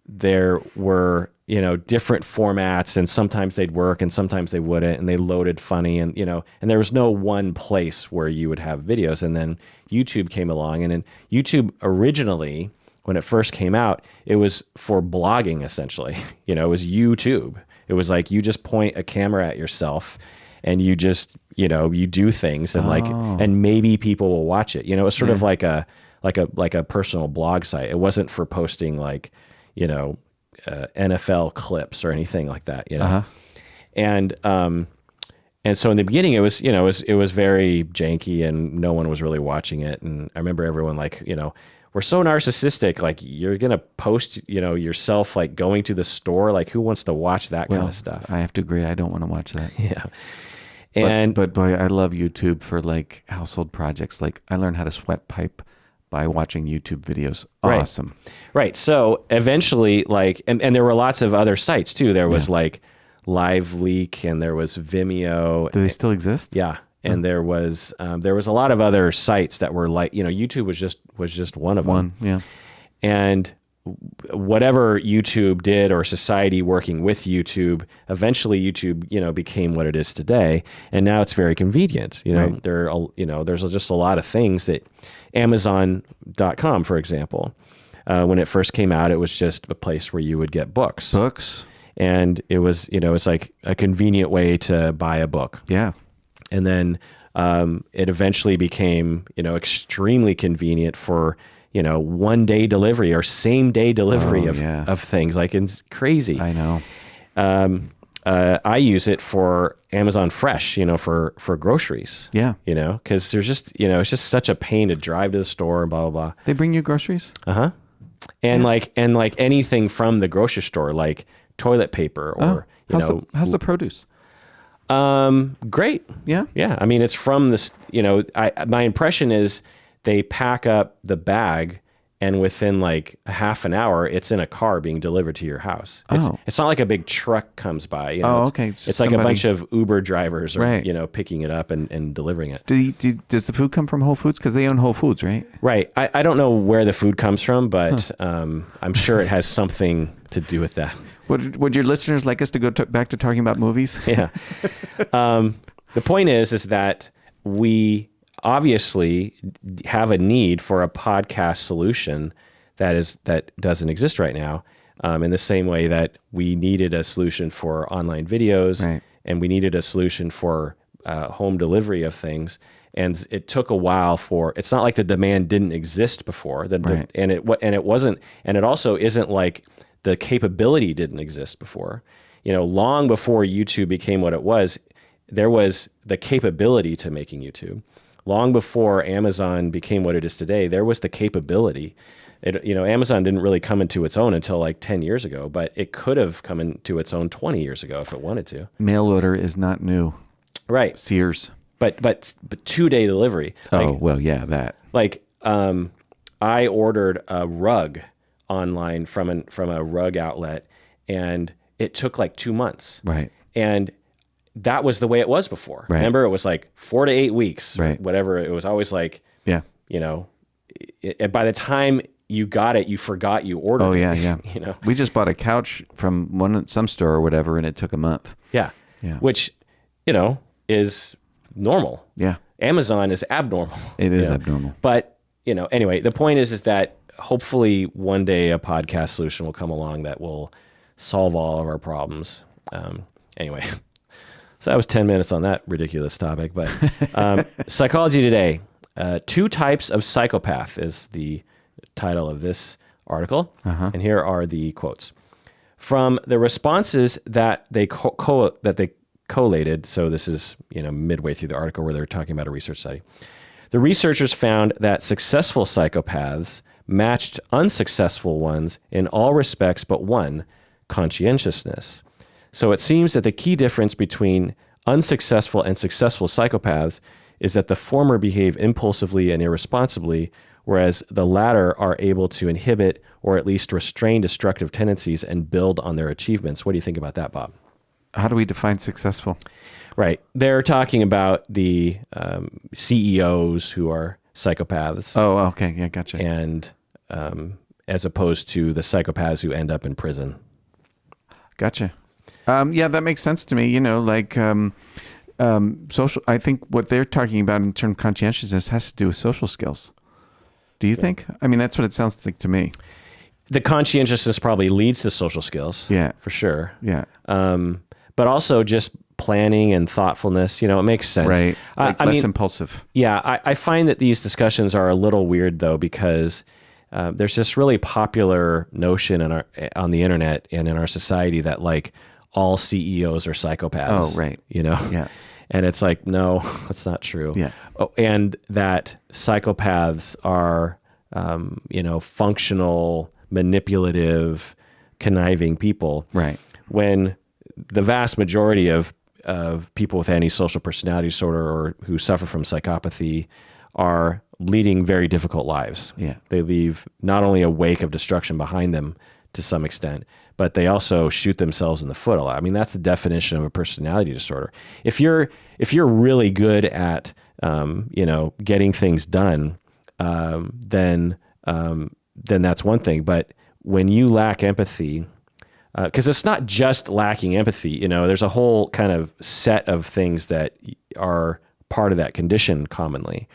there were, different formats, and sometimes they'd work and sometimes they wouldn't, and they loaded funny, and there was no one place where you would have videos. And then YouTube came along, and then YouTube originally, when it first came out, it was for blogging, essentially. It was YouTube. It was like you just point a camera at yourself and you just, you do things, and and maybe people will watch it. It was sort of like a personal blog site. It wasn't for posting NFL clips or anything like that, And so in the beginning it was very janky and no one was really watching it. And I remember everyone we're so narcissistic, like you're going to post, yourself going to the store, like who wants to watch that kind of stuff? I have to agree. I don't want to watch that. Yeah. But boy, I love YouTube for household projects. I learned how to sweat pipe by watching YouTube videos. Awesome. Right. So eventually, and there were lots of other sites too. There was Live Leak, and there was Vimeo. Do they still exist? Yeah. And there was a lot of other sites that were YouTube was just one of them. Yeah. And whatever YouTube did, or society working with YouTube, eventually YouTube, became what it is today. And now it's very convenient. Right. There's just a lot of things that Amazon.com, for example, when it first came out, it was just a place where you would get books. And it was, it's like a convenient way to buy a book. Yeah. And then it eventually became, extremely convenient for, 1-day delivery or same-day delivery of things. It's crazy. I know. I use it for Amazon Fresh, for groceries. Yeah. Because there's just, it's just such a pain to drive to the store and blah, blah, blah. They bring you groceries? Uh-huh. And anything from the grocery store, like toilet paper or, how's the produce? Great. Yeah. Yeah. I mean, it's from this, my impression is they pack up the bag and within a half an hour, it's in a car being delivered to your house. It's not like a big truck comes by. Okay. It's like a bunch of Uber drivers are, picking it up and delivering it. Does the food come from Whole Foods? Because they own Whole Foods, right? Right. I don't know where the food comes from, but I'm sure it has something to do with that. Would your listeners like us to go back to talking about movies? Yeah. The point is that we obviously have a need for a podcast solution that doesn't exist right now. In the same way that we needed a solution for online videos, and we needed a solution for home delivery of things. And it took a while it's not like the demand didn't exist before, and it wasn't, and it also isn't like the capability didn't exist before. Long before YouTube became what it was, there was the capability to making YouTube. Long before Amazon became what it is today, there was the capability. Amazon didn't really come into its own until 10 years ago, but it could have come into its own 20 years ago if it wanted to. Mail order is not new. Right. Sears. But 2-day delivery. That. I ordered a rug online from a rug outlet, and it took 2 months. Right. And that was the way it was before. Right. Remember, it was 4 to 8 weeks, right? Whatever. It was always by the time you got it, you forgot you ordered. Oh yeah, yeah. We just bought a couch from some store or whatever, and it took a month. Yeah. Yeah. Which, is normal. Yeah. Amazon is abnormal. It is abnormal. But anyway, the point is that hopefully one day a podcast solution will come along that will solve all of our problems. Anyway. So that was 10 minutes on that ridiculous topic. But Psychology Today, 2 types of psychopath is the title of this article. And here are the quotes. From the responses that they collated, so this is midway through the article where they're talking about a research study. The researchers found that successful psychopaths matched unsuccessful ones in all respects but one, conscientiousness. So it seems that the key difference between unsuccessful and successful psychopaths is that the former behave impulsively and irresponsibly, whereas the latter are able to inhibit or at least restrain destructive tendencies and build on their achievements. What do you think about that, Bob? How do we define successful? Right. They're talking about the CEOs who are psychopaths. Oh, okay. Yeah, gotcha. And as opposed to the psychopaths who end up in prison. Gotcha. Yeah, that makes sense to me. Social. I think what they're talking about in terms of conscientiousness has to do with social skills. Do you think? I mean, that's what it sounds like to me. The conscientiousness probably leads to social skills. Yeah, for sure. Yeah. But also just planning and thoughtfulness. It makes sense. Right. I less mean, impulsive. Yeah, I find that these discussions are a little weird though, because there's this really popular notion on the internet and in our society that like all CEOs are psychopaths. Oh, right. Yeah. And it's like, no, that's not true. Yeah. Oh, and that psychopaths are, functional, manipulative, conniving people. Right. When the vast majority of people with antisocial personality disorder or who suffer from psychopathy are leading very difficult lives. Yeah. They leave not only a wake of destruction behind them to some extent, but they also shoot themselves in the foot a lot. I mean, that's the definition of a personality disorder. If you're really good at getting things done, then that's one thing. But when you lack empathy, because it's not just lacking empathy, there's a whole kind of set of things that are part of that condition commonly.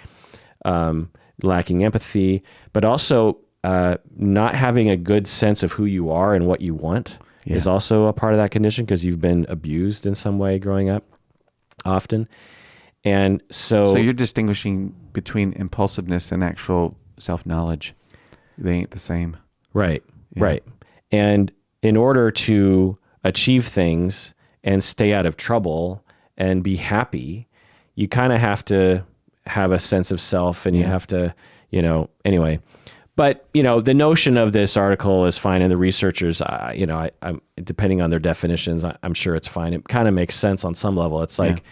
Lacking empathy, but also not having a good sense of who you are and what you want is also a part of that condition because you've been abused in some way growing up often. And so you're distinguishing between impulsiveness and actual self-knowledge. They ain't the same. Right, right. And in order to achieve things and stay out of trouble and be happy, you kind of have to have a sense of self and you have to, anyway. But, the notion of this article is fine. And the researchers, I'm depending on their definitions, I'm sure it's fine. It kind of makes sense on some level. It's like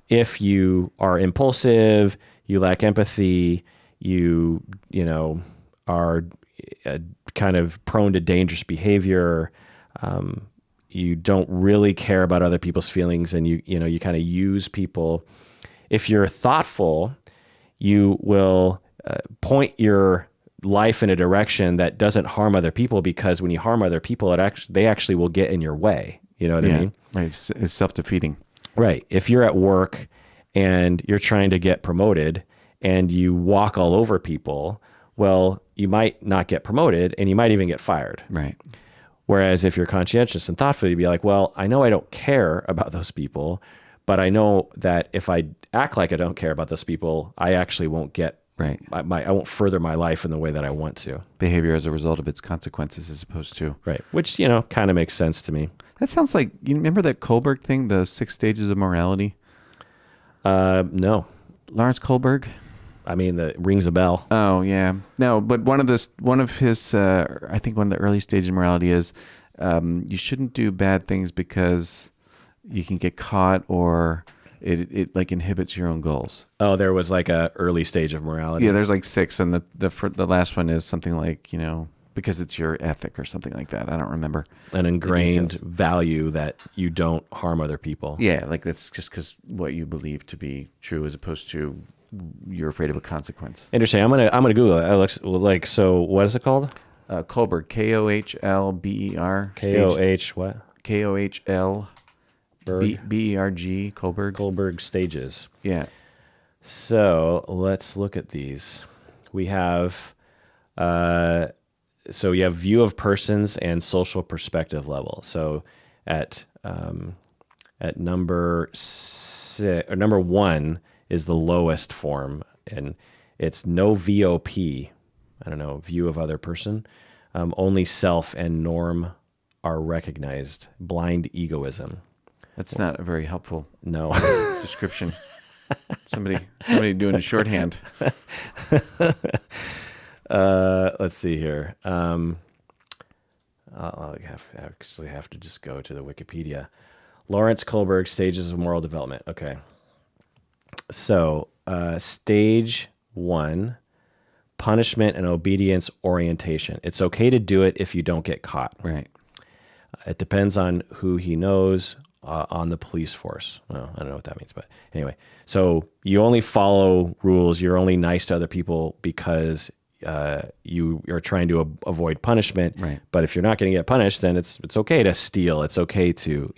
if you are impulsive, you lack empathy, you are kind of prone to dangerous behavior. You don't really care about other people's feelings and you kind of use people. If you're thoughtful, you will point your life in a direction that doesn't harm other people, because when you harm other people, they actually will get in your way. You know what I mean? Right. It's self-defeating. Right. If you're at work and you're trying to get promoted and you walk all over people, well, you might not get promoted and you might even get fired. Right. Whereas if you're conscientious and thoughtful, you'd be like, well, I know I don't care about those people, but I know that if I act like I don't care about those people, I actually won't get right. I won't further my life in the way that I want to. Behavior as a result of its consequences as opposed to... Right. Which, kind of makes sense to me. That sounds like... You remember that Kohlberg thing, the 6 stages of morality? No. Lawrence Kohlberg? I mean, that rings a bell. Oh, yeah. No, but one of his, I think one of the early stages of morality is you shouldn't do bad things because you can get caught or... It like inhibits your own goals. Oh, there was like a early stage of morality. Yeah, there's like 6, and the last one is something like because it's your ethic or something like that. I don't remember. An ingrained value that you don't harm other people. Yeah, like that's just because what you believe to be true, as opposed to you're afraid of a consequence. Interesting. I'm gonna Google it. It looks like, so. What is it called? Kohlberg. Kohlber. K-O-H what? Kohl. B-E-R-G, Kohlberg. Kohlberg stages. Yeah. So let's look at these. We have, so you have view of persons and social perspective level. So at number 1 is the lowest form, and it's no VOP. I don't know, view of other person. Only self and norm are recognized. Blind egoism. That's not a very helpful description. Somebody doing a shorthand. Let's see here. I'll actually have to just go to the Wikipedia. Lawrence Kohlberg, Stages of Moral Development. Okay. So, stage 1, punishment and obedience orientation. It's okay to do it if you don't get caught. Right. It depends on who he knows on the police force. Well, I don't know what that means, but anyway. So you only follow rules. You're only nice to other people because you are trying to avoid punishment. Right. But if you're not going to get punished, then it's okay to steal. It's okay to,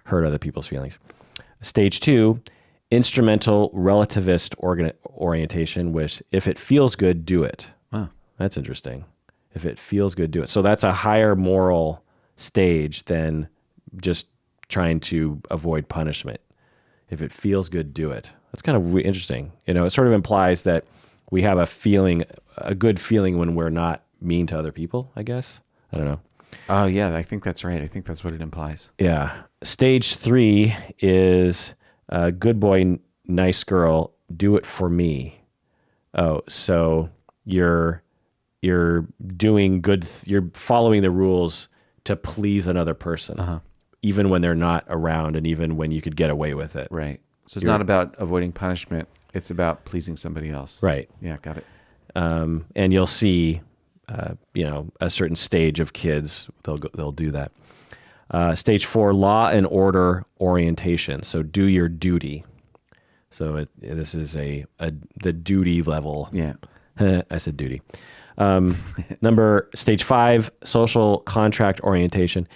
hurt other people's feelings. Stage 2, instrumental relativist orientation, which if it feels good, do it. Huh. That's interesting. If it feels good, do it. So that's a higher moral stage than just trying to avoid punishment. If it feels good, do it. That's kind of interesting. It sort of implies that we have a good feeling when we're not mean to other people, I guess. I don't know. Oh, yeah, I think that's right. I think that's what it implies. Yeah. Stage 3 is good boy, nice girl, do it for me. Oh, so you're doing good, you're following the rules to please another person, even when they're not around and even when you could get away with it. Right. So it's not about avoiding punishment. It's about pleasing somebody else. Right. Yeah, got it. And you'll see, a certain stage of kids, they'll do that. Stage 4, law and order orientation. So do your duty. So this is the duty level. Yeah. I said duty. Stage 5, social contract orientation.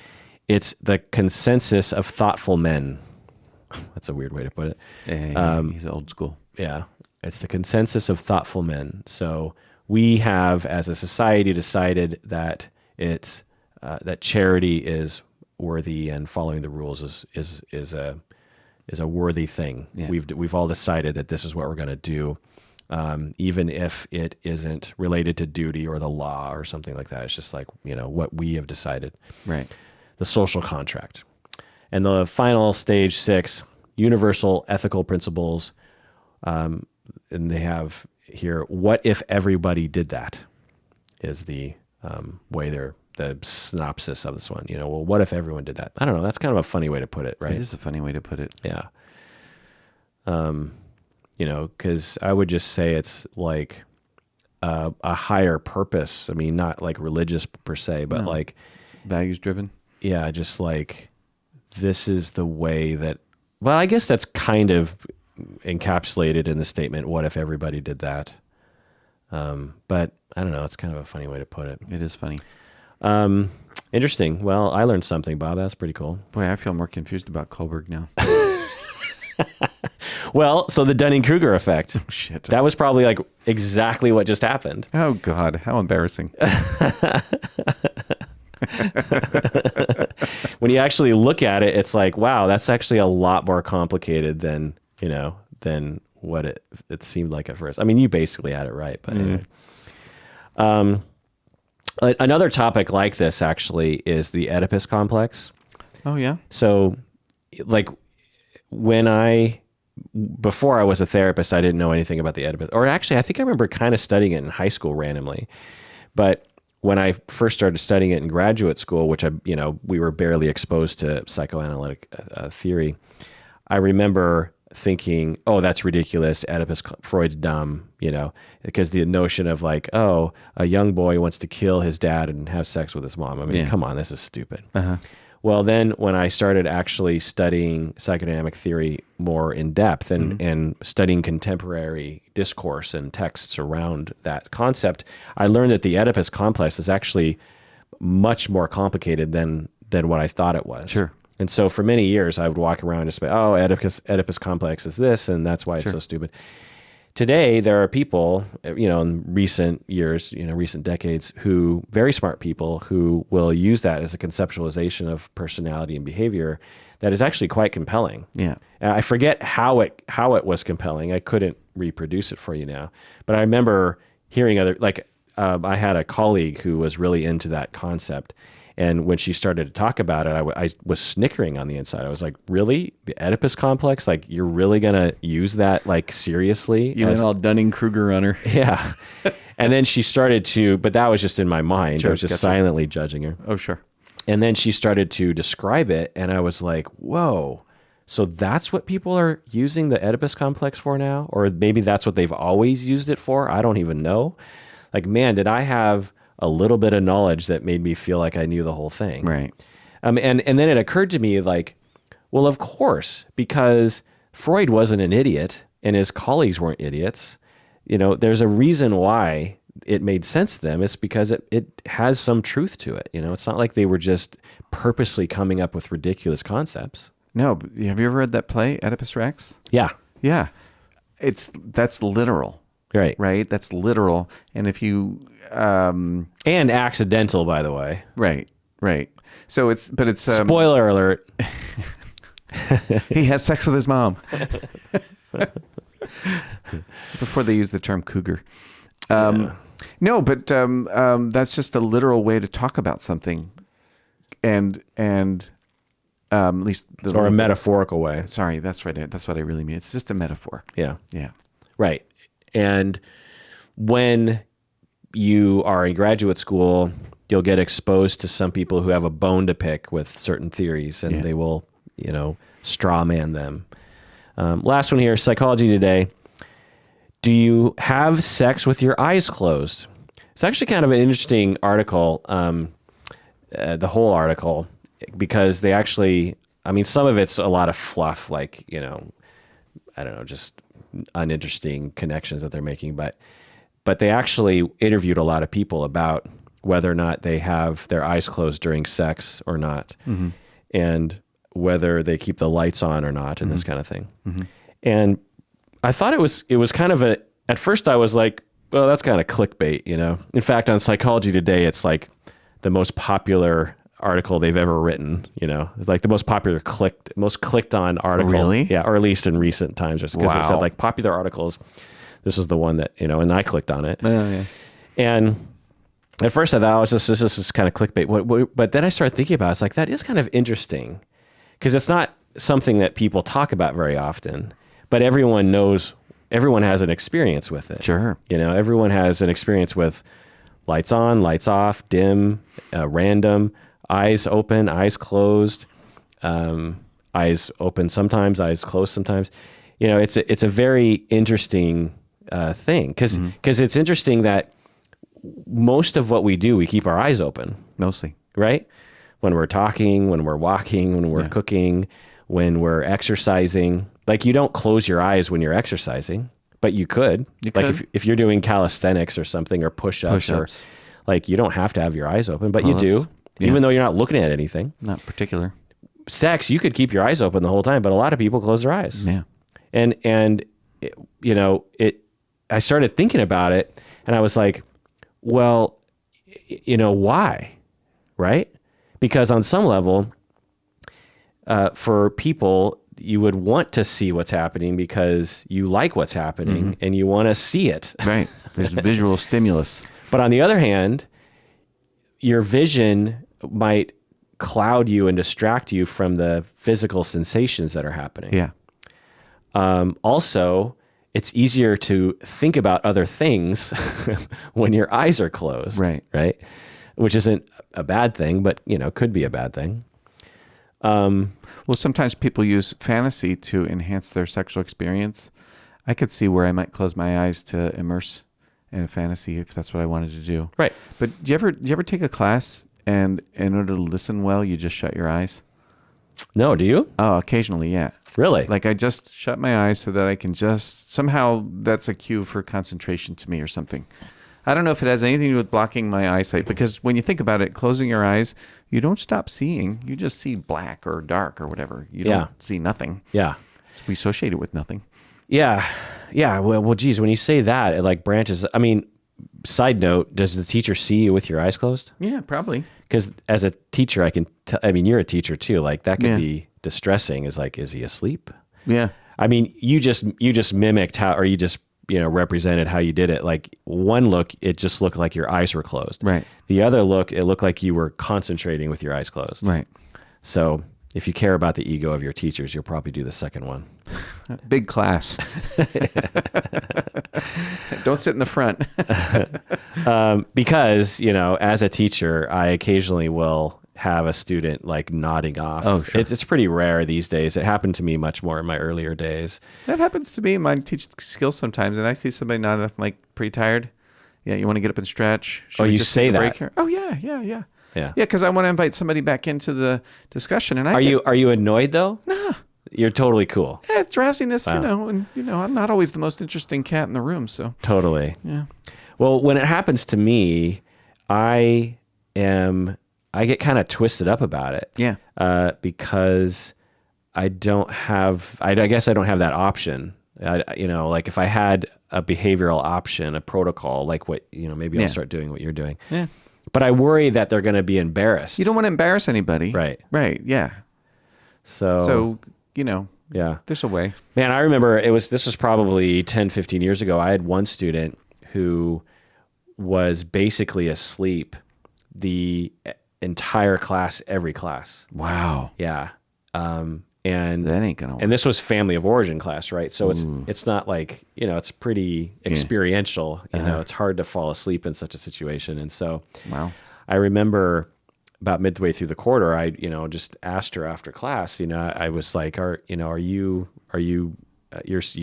It's the consensus of thoughtful men. That's a weird way to put it. He's old school. Yeah. It's the consensus of thoughtful men. So we have, as a society, decided that that charity is worthy and following the rules is a worthy thing. Yeah. We've all decided that this is what we're going to do, even if it isn't related to duty or the law or something like that. It's just like what we have decided. Right. The social contract. And the final stage 6, universal ethical principles. And they have here, what if everybody did that? Is the the synopsis of this one. Well, what if everyone did that? I don't know. That's kind of a funny way to put it, right? It is a funny way to put it. Yeah. Because I would just say it's like a higher purpose. I mean, not like religious per se, but like values driven. Yeah, just like this is the way that. Well, I guess that's kind of encapsulated in the statement. What if everybody did that? But I don't know. It's kind of a funny way to put it. It is funny. Interesting. Well, I learned something, Bob. That's pretty cool. Boy, I feel more confused about Kohlberg now. Well, so the Dunning-Kruger effect. Oh, shit. That was probably like exactly what just happened. Oh, God. How embarrassing. When you actually look at it, it's like, wow, that's actually a lot more complicated than what it seemed like at first. I mean, you basically had it right, but anyway. Another topic like this actually is the Oedipus complex. Oh, yeah. So like before I was a therapist, I didn't know anything about the Oedipus, or actually I think I remember kind of studying it in high school randomly, but when I first started studying it in graduate school, which we were barely exposed to psychoanalytic theory, I remember thinking, oh, that's ridiculous. Oedipus, Freud's dumb, because the notion of like, oh, a young boy wants to kill his dad and have sex with his mom. I mean, come on, this is stupid. Uh-huh. Well, then when I started actually studying psychodynamic theory more in depth and studying contemporary discourse and texts around that concept, I learned that the Oedipus complex is actually much more complicated than what I thought it was. Sure. And so for many years, I would walk around and just say, oh, Oedipus complex is this, and that's why it's so stupid. Today, there are people, in recent years, recent decades, very smart people who will use that as a conceptualization of personality and behavior that is actually quite compelling. Yeah. And I forget how it was compelling. I couldn't reproduce it for you now. But I remember hearing I had a colleague who was really into that concept. And when she started to talk about it, I was snickering on the inside. I was like, really? The Oedipus complex? Like, you're really going to use that, like, seriously? You went all Dunning-Kruger on her. Yeah. And then she started to, but that was just in my mind. Sure, I was just gotcha. silently judging her. Oh, sure. And then she started to describe it, and I was like, whoa. So that's what people are using the Oedipus complex for now? Or maybe that's what they've always used it for? I don't even know. Like, man, did I have a little bit of knowledge that made me feel like I knew the whole thing? Right. And then it occurred to me, like, well, of course, because Freud wasn't an idiot and his colleagues weren't idiots. You know, there's a reason why it made sense to them. It's because it has some truth to it. You know, it's not like they were just purposely coming up with ridiculous concepts. No, but have you ever read that play, Oedipus Rex? Yeah. Yeah. That's literal. Right. Right? That's literal. And if you And accidental, by the way. right. So it's Spoiler alert. he has sex with his mom. Before they use the term cougar. No, but that's just a literal way to talk about something. And at least Or a metaphorical way. Sorry, that's right. That's what I really mean. It's just a metaphor. Yeah. Yeah. Right. And when you are in graduate school, you'll get exposed to some people who have a bone to pick with certain theories, and they will, straw man them. Last one here, Psychology Today. Do you have sex with your eyes closed? It's actually kind of an interesting article, the whole article, because they actually, some of it's a lot of fluff, like, I don't know, just uninteresting connections that they're making, but they actually interviewed a lot of people about whether or not they have their eyes closed during sex or not, and whether they keep the lights on or not, and this kind of thing. And I thought it was kind of at first I was like, well, that's kind of clickbait, In fact, on Psychology Today, it's like the most popular article they've ever written, It's like the most popular most clicked on article. Really? Yeah, or at least in recent times, just because it said like popular articles. This was the one that, and I clicked on it. Oh, yeah. And at first I thought, this is kind of clickbait. But then I started thinking about it. It's like, that is kind of interesting because it's not something that people talk about very often, but everyone has an experience with it. Sure. Everyone has an experience with lights on, lights off, dim, random, eyes open, eyes closed, eyes open sometimes, eyes closed sometimes. It's a very interesting thing because it's interesting that most of what we do, we keep our eyes open. Mostly. Right? When we're talking, when we're walking, when we're cooking, when we're exercising. Like, you don't close your eyes when you're exercising, but you could. If you're doing calisthenics or something, or push-ups. Or like, you don't have to have your eyes open, but you do, even though you're not looking at anything. Not particular. Sex, you could keep your eyes open the whole time, but a lot of people close their eyes. Yeah. And I started thinking about it, and I was like, well, why? Right? Because on some level, for people, you would want to see what's happening because you like what's happening and you want to see it. Right. There's visual stimulus. But on the other hand, your vision might cloud you and distract you from the physical sensations that are happening. Yeah. Also, it's easier to think about other things when your eyes are closed. Right. Right. Which isn't a bad thing, but, could be a bad thing. Well, sometimes people use fantasy to enhance their sexual experience. I could see where I might close my eyes to immerse in a fantasy if that's what I wanted to do. Right. But do you ever take a class and in order to listen well, you just shut your eyes? No, do you? Oh, occasionally, yeah. Really? Like, I just shut my eyes so that I can somehow that's a cue for concentration to me or something. I don't know if it has anything to do with blocking my eyesight, because when you think about it, closing your eyes, you don't stop seeing. You just see black or dark or whatever. You don't see nothing. Yeah. We associate it with nothing. Yeah. Yeah. Well, geez, when you say that, it like branches. Side note, does the teacher see you with your eyes closed? Yeah, probably. Because as a teacher, I can you're a teacher too. Like, that could be distressing. Is like, is he asleep? Yeah. You just mimicked how, or you just, represented how you did it. Like, one look, it just looked like your eyes were closed. Right. The other look, it looked like you were concentrating with your eyes closed. Right. So if you care about the ego of your teachers, you'll probably do the second one. Big class. Don't sit in the front. Because, as a teacher, I occasionally will have a student like nodding off. Oh, sure. It's pretty rare these days. It happened to me much more in my earlier days. That happens to me in my teaching skills sometimes, and I see somebody nodding off, I'm like, pretty tired. Yeah, you want to get up and stretch? Should we you just say take a that? break here? Oh, yeah. Yeah. Yeah, because I want to invite somebody back into the discussion. And Are you annoyed though? Nah. You're totally cool. Yeah, drowsiness, Wow. and I'm not always the most interesting cat in the room, so. Totally. Yeah. Well, when it happens to me, I get kind of twisted up about it. Yeah. Because I guess I don't have that option. Like if I had a behavioral option, a protocol, like what, maybe I'll start doing what you're doing. Yeah. But I worry that they're going to be embarrassed. You don't want to embarrass anybody. Right. Right, yeah. So, yeah. There's a way. Man, I remember this was probably 10, 15 years ago. I had one student who was basically asleep the entire class, every class. Wow. Yeah. And That ain't gonna work. And this was family of origin class, right? So it's not like, it's pretty experiential. It's hard to fall asleep in such a situation. And so Wow. I remember about midway through the quarter, I just asked her after class. I was like, you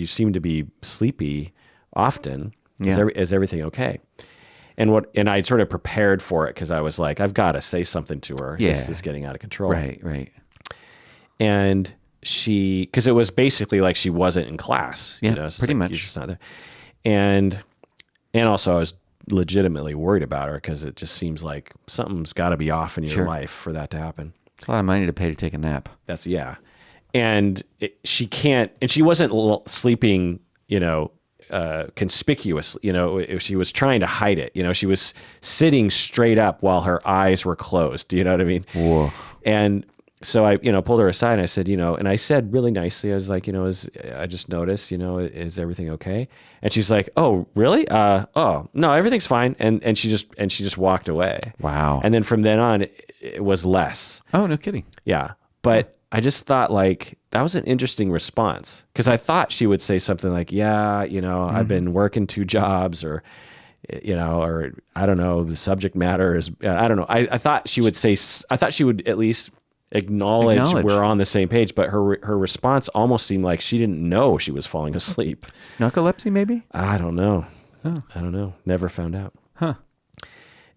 seem to be sleepy often. Yeah. Is everything okay? And I sort of prepared for it because I was like, I've got to say something to her. Yeah. This is getting out of control. Right. And because it was basically like she wasn't in class. Yeah, It's pretty like, much. You're just not there. And also I was legitimately worried about her because it just seems like something's got to be off in your life for that to happen. It's a lot of money to pay to take a nap. And she can't, and she wasn't sleeping, conspicuously, she was trying to hide it. She was sitting straight up while her eyes were closed. Do you know what I mean? Whoa. And so I, pulled her aside and I said, and I said really nicely, I was like, I just noticed, is everything okay? And she's like, oh, really? Oh, no, everything's fine. And she just walked away. Wow. And then from then on, it was less. Oh, no kidding. Yeah. But I just thought like, that was an interesting response because I thought she would say something like, yeah, I've been working 2 jobs or I don't know, the subject matter is, I don't know. I thought she would at least acknowledge we're on the same page, but her response almost seemed like she didn't know she was falling asleep. Narcolepsy, maybe? I don't know. I don't know. Never found out. Huh.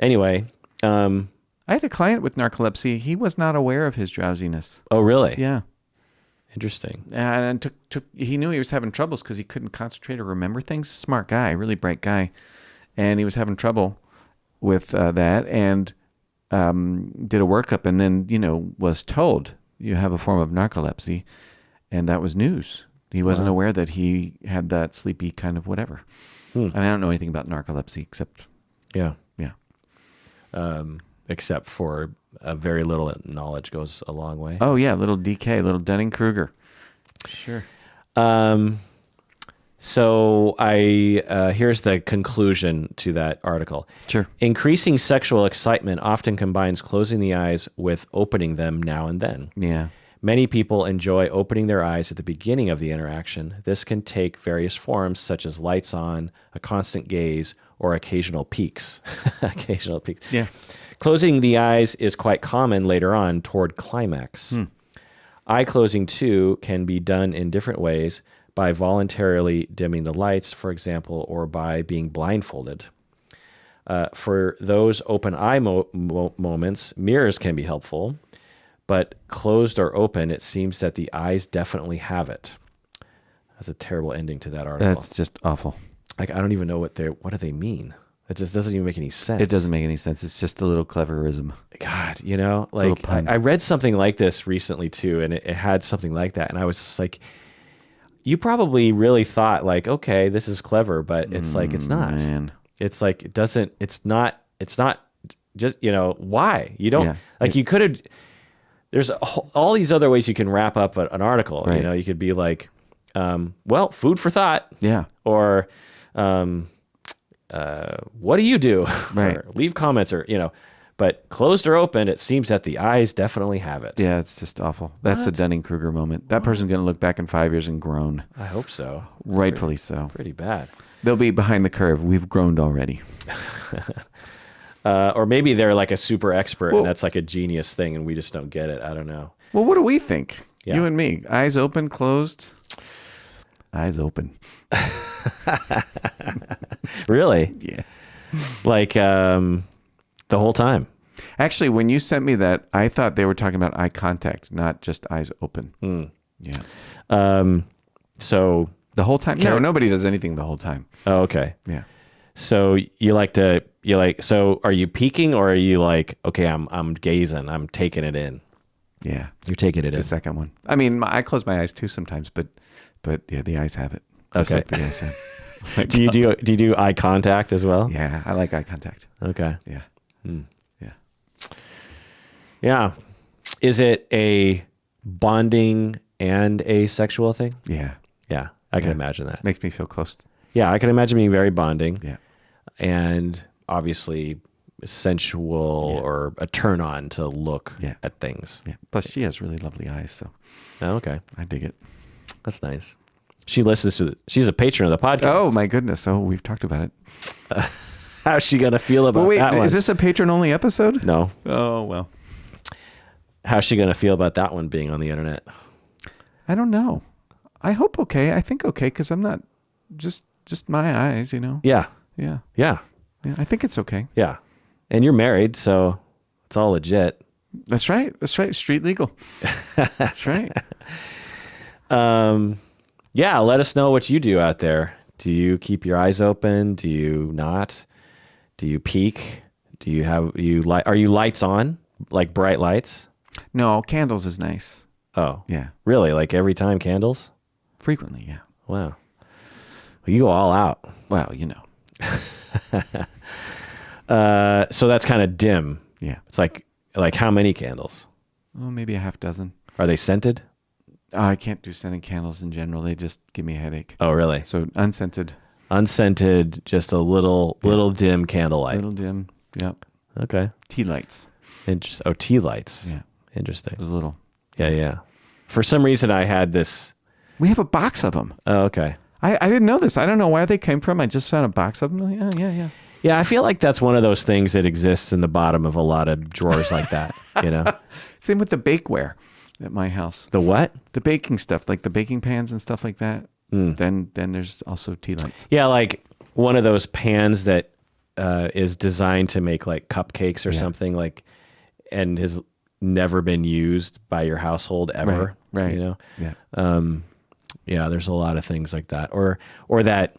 Anyway. I had a client with narcolepsy. He was not aware of his drowsiness. Oh, really? Yeah. Interesting. And he knew he was having troubles because he couldn't concentrate or remember things. Smart guy, really bright guy. And he was having trouble with that. And did a workup and then, was told you have a form of narcolepsy. And that was news. He wasn't aware that he had that sleepy kind of whatever. I mean, I don't know anything about narcolepsy except. Yeah. Yeah. Except for very little knowledge goes a long way. Oh, yeah. Little DK, little dunning-kruger. Sure. So here's the conclusion to that article. Sure. Increasing sexual excitement often combines closing the eyes with opening them now and then. Yeah. Many people enjoy opening their eyes at the beginning of the interaction. This can take various forms, such as lights on, a constant gaze, or occasional peeks. Occasional peeks. Yeah. Closing the eyes is quite common later on toward climax. Eye closing, too, can be done in different ways, by voluntarily dimming the lights, for example, or by being blindfolded. For those open eye moments, mirrors can be helpful, but closed or open, it seems that the eyes definitely have it. That's a terrible ending to that article. That's just awful. Like, I don't even know what do they mean? It just doesn't even make any sense. It doesn't make any sense. It's just a little cleverism. God, like I read something like this recently too, and it had something like that, and I was just like, you probably really thought like, okay, this is clever, but it's like, it's not. Man. It's like, it's not just, why? You don't, you could have, there's all these other ways you can wrap up an article. Right. You could be like, well, food for thought. Yeah. Or, what do you do? Right. Or leave comments or, But closed or open, it seems that the eyes definitely have it. Yeah, it's just awful. That's the Dunning-Kruger moment. That person's going to look back in 5 years and groan. I hope so. Rightfully so. Pretty bad. They'll be behind the curve. We've groaned already. Or maybe they're like a super expert and that's like a genius thing and we just don't get it. I don't know. Well, what do we think? Yeah. You and me. Eyes open, closed? Eyes open. Really? Yeah. Like the whole time. Actually, when you sent me that, I thought they were talking about eye contact, not just eyes open. Yeah. So The whole time? No, nobody does anything the whole time. oh, okay. Yeah. So so are you peeking or are you like, okay, I'm gazing, I'm taking it in. Yeah. You're taking it The in. second one. I mean, I close my eyes too sometimes, but yeah, the eyes have it. Just Okay. like the eyes have. Do you do eye contact as well? Yeah, I like eye contact. Okay. Yeah. Yeah. Yeah. Is it a bonding and a sexual thing? Yeah. Yeah. I can imagine that. Makes me feel close. Yeah, I can imagine being very bonding. Yeah. And obviously sensual or a turn on to look at things. Yeah. Plus, she has really lovely eyes, so Oh, okay. I dig it. That's nice. She listens to she's a patron of the podcast. Oh, my goodness. Oh, we've talked about it. How's she going to feel about that one? Is this a patron-only episode? No. Oh, well. How's she going to feel about that one being on the internet? I don't know. I hope okay. I think okay, because I'm not just my eyes, you know? Yeah. Yeah. Yeah. Yeah, I think it's okay. Yeah. And you're married, so it's all legit. That's right. That's right. Street legal. That's right. Yeah, let us know what you do out there. Do you keep your eyes open? Do you not? Do you peek? Do you have are you lights on? Like bright lights? No, candles is nice. Oh. Yeah. Really? Like every time candles? Frequently, yeah. Wow. Well, you go all out. Well, you know. So that's kind of dim. Yeah. It's like how many candles? Oh, maybe a half dozen. Are they scented? I can't do scented candles in general. They just give me a headache. Oh, really? So unscented. Unscented, just a little dim candlelight. Little dim. Yep. Okay. Tea lights. Interesting. Oh, tea lights. Yeah. Interesting. Those little. Yeah, yeah. For some reason, I had this. We have a box of them. Oh, okay. I didn't know this. I don't know where they came from. I just found a box of them. Like, oh, yeah. Yeah, I feel like that's one of those things that exists in the bottom of a lot of drawers like that, you know? Same with the bakeware at my house. The what? The baking stuff, like the baking pans and stuff like that. Then there's also tea lights. Yeah, like one of those pans that is designed to make like cupcakes or something, like, and has never been used by your household ever. Right. You know? Yeah. Yeah, there's a lot of things like that. Or that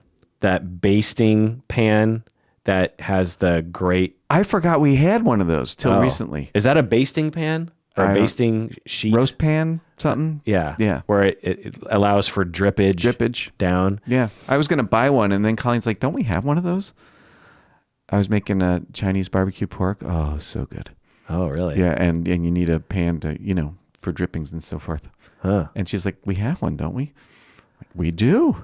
basting pan that has the great... I forgot we had one of those till recently. Is that a basting pan? Or a basting sheet? Roast pan, something? Yeah. Yeah. Where it allows for drippage down. Yeah. I was going to buy one, and then Colleen's like, don't we have one of those? I was making a Chinese barbecue pork. Oh, so good. Oh, really? Yeah, and you need a pan to, for drippings and so forth. Huh. And she's like, we have one, don't we? We do.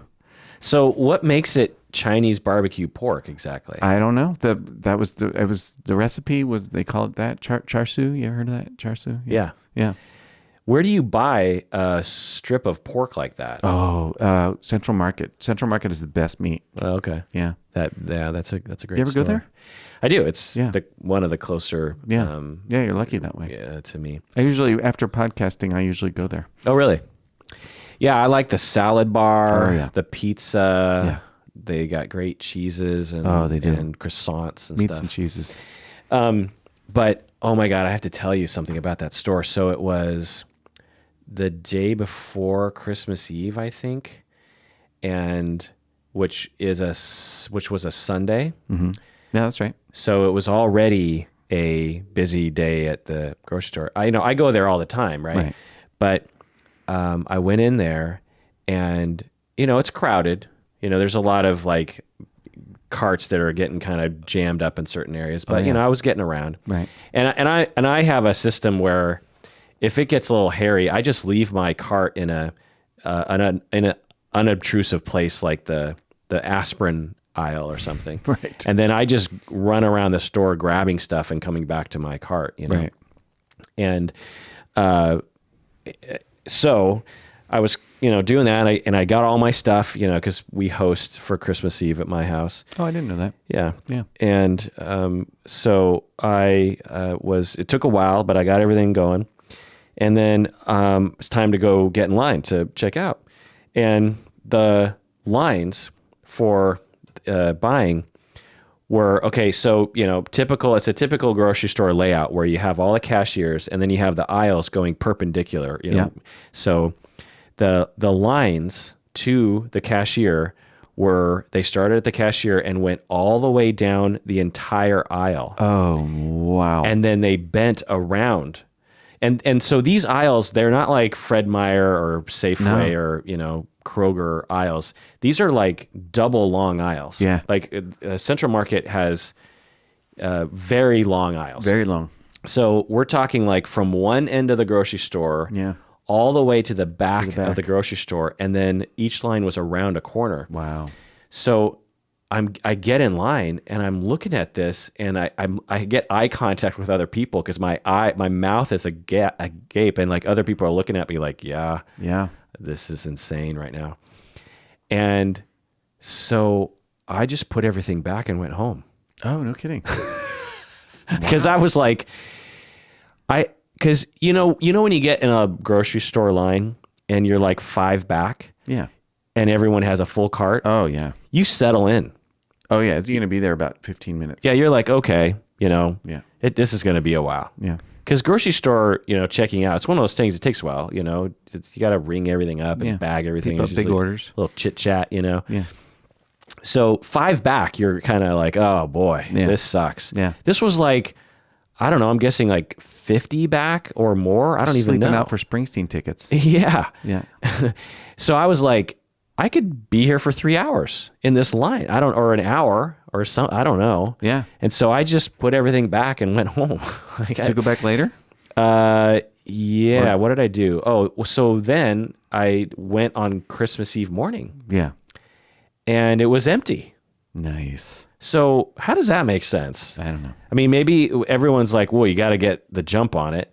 So what makes it Chinese barbecue pork exactly? I don't know. The recipe was, they call it that, char siu. You ever heard of that? Char siu? Yeah. Yeah. Where do you buy a strip of pork like that? Oh, Central Market. Central Market is the best meat. Oh, okay. Yeah. That's a great You ever store. go there? I do. It's Yeah. one of the closer Yeah. Yeah, you're lucky that way. to me. I usually, after podcasting, I usually go there. Oh, really? Yeah, I like the salad bar, Oh, yeah. the pizza. Yeah. They got great cheeses and they do. and croissants and Meats stuff. and cheeses. But oh my God, I have to tell you something about that store. So it was the day before Christmas Eve, I think, and which was a Sunday. Mm-hmm. Yeah, that's right. So it was already a busy day at the grocery store. I go there all the time, right? But I went in there, and it's crowded. There's a lot of like carts that are getting kind of jammed up in certain areas. But I was getting around, right? And I have a system where if it gets a little hairy, I just leave my cart in an unobtrusive place like the aspirin aisle or something. Right. And then I just run around the store grabbing stuff and coming back to my cart, you know? Right. And so I was, doing that, and I got all my stuff, because we host for Christmas Eve at my house. Oh, I didn't know that. Yeah. Yeah. And so I it took a while, but I got everything going. And then it's time to go get in line to check out. And the lines for buying were, okay, so, it's a typical grocery store layout where you have all the cashiers and then you have the aisles going perpendicular, Yeah. So the lines to the cashier they started at the cashier and went all the way down the entire aisle. Oh, wow. And then they bent around. And so these aisles, they're not like Fred Meyer or Safeway or, Kroger aisles. These are like double long aisles. Yeah. Like Central Market has very long aisles. Very long. So we're talking like from one end of the grocery store all the way to the back of the grocery store. And then each line was around a corner. Wow. So I get in line and I'm looking at this and I get eye contact with other people because my mouth is agape and like other people are looking at me like, yeah, this is insane right now. And so I just put everything back and went home. Oh, no kidding. Because I was like, because you know when you get in a grocery store line and you're like 5 back, and everyone has a full cart. Oh yeah, you settle in. Oh yeah, you're gonna be there about 15 minutes. Yeah, you're like, okay, this is gonna be a while. Yeah, because grocery store, checking out, it's one of those things. It takes a while. You got to ring everything up and bag everything. People have big orders. A little chit chat. Yeah. So 5 back, you're kind of like, oh boy, this sucks. Yeah. This was like, I don't know, I'm guessing like 50 back or more. I don't even know. Sleeping out for Springsteen tickets. Yeah. Yeah. So I was like, I could be here for 3 hours in this line. Or an hour or something. I don't know. Yeah. And so I just put everything back and went home. Did you go back later? Yeah. What did I do? Oh, so then I went on Christmas Eve morning. Yeah. And it was empty. Nice. So how does that make sense? I don't know. I mean, maybe everyone's like, well, you got to get the jump on it.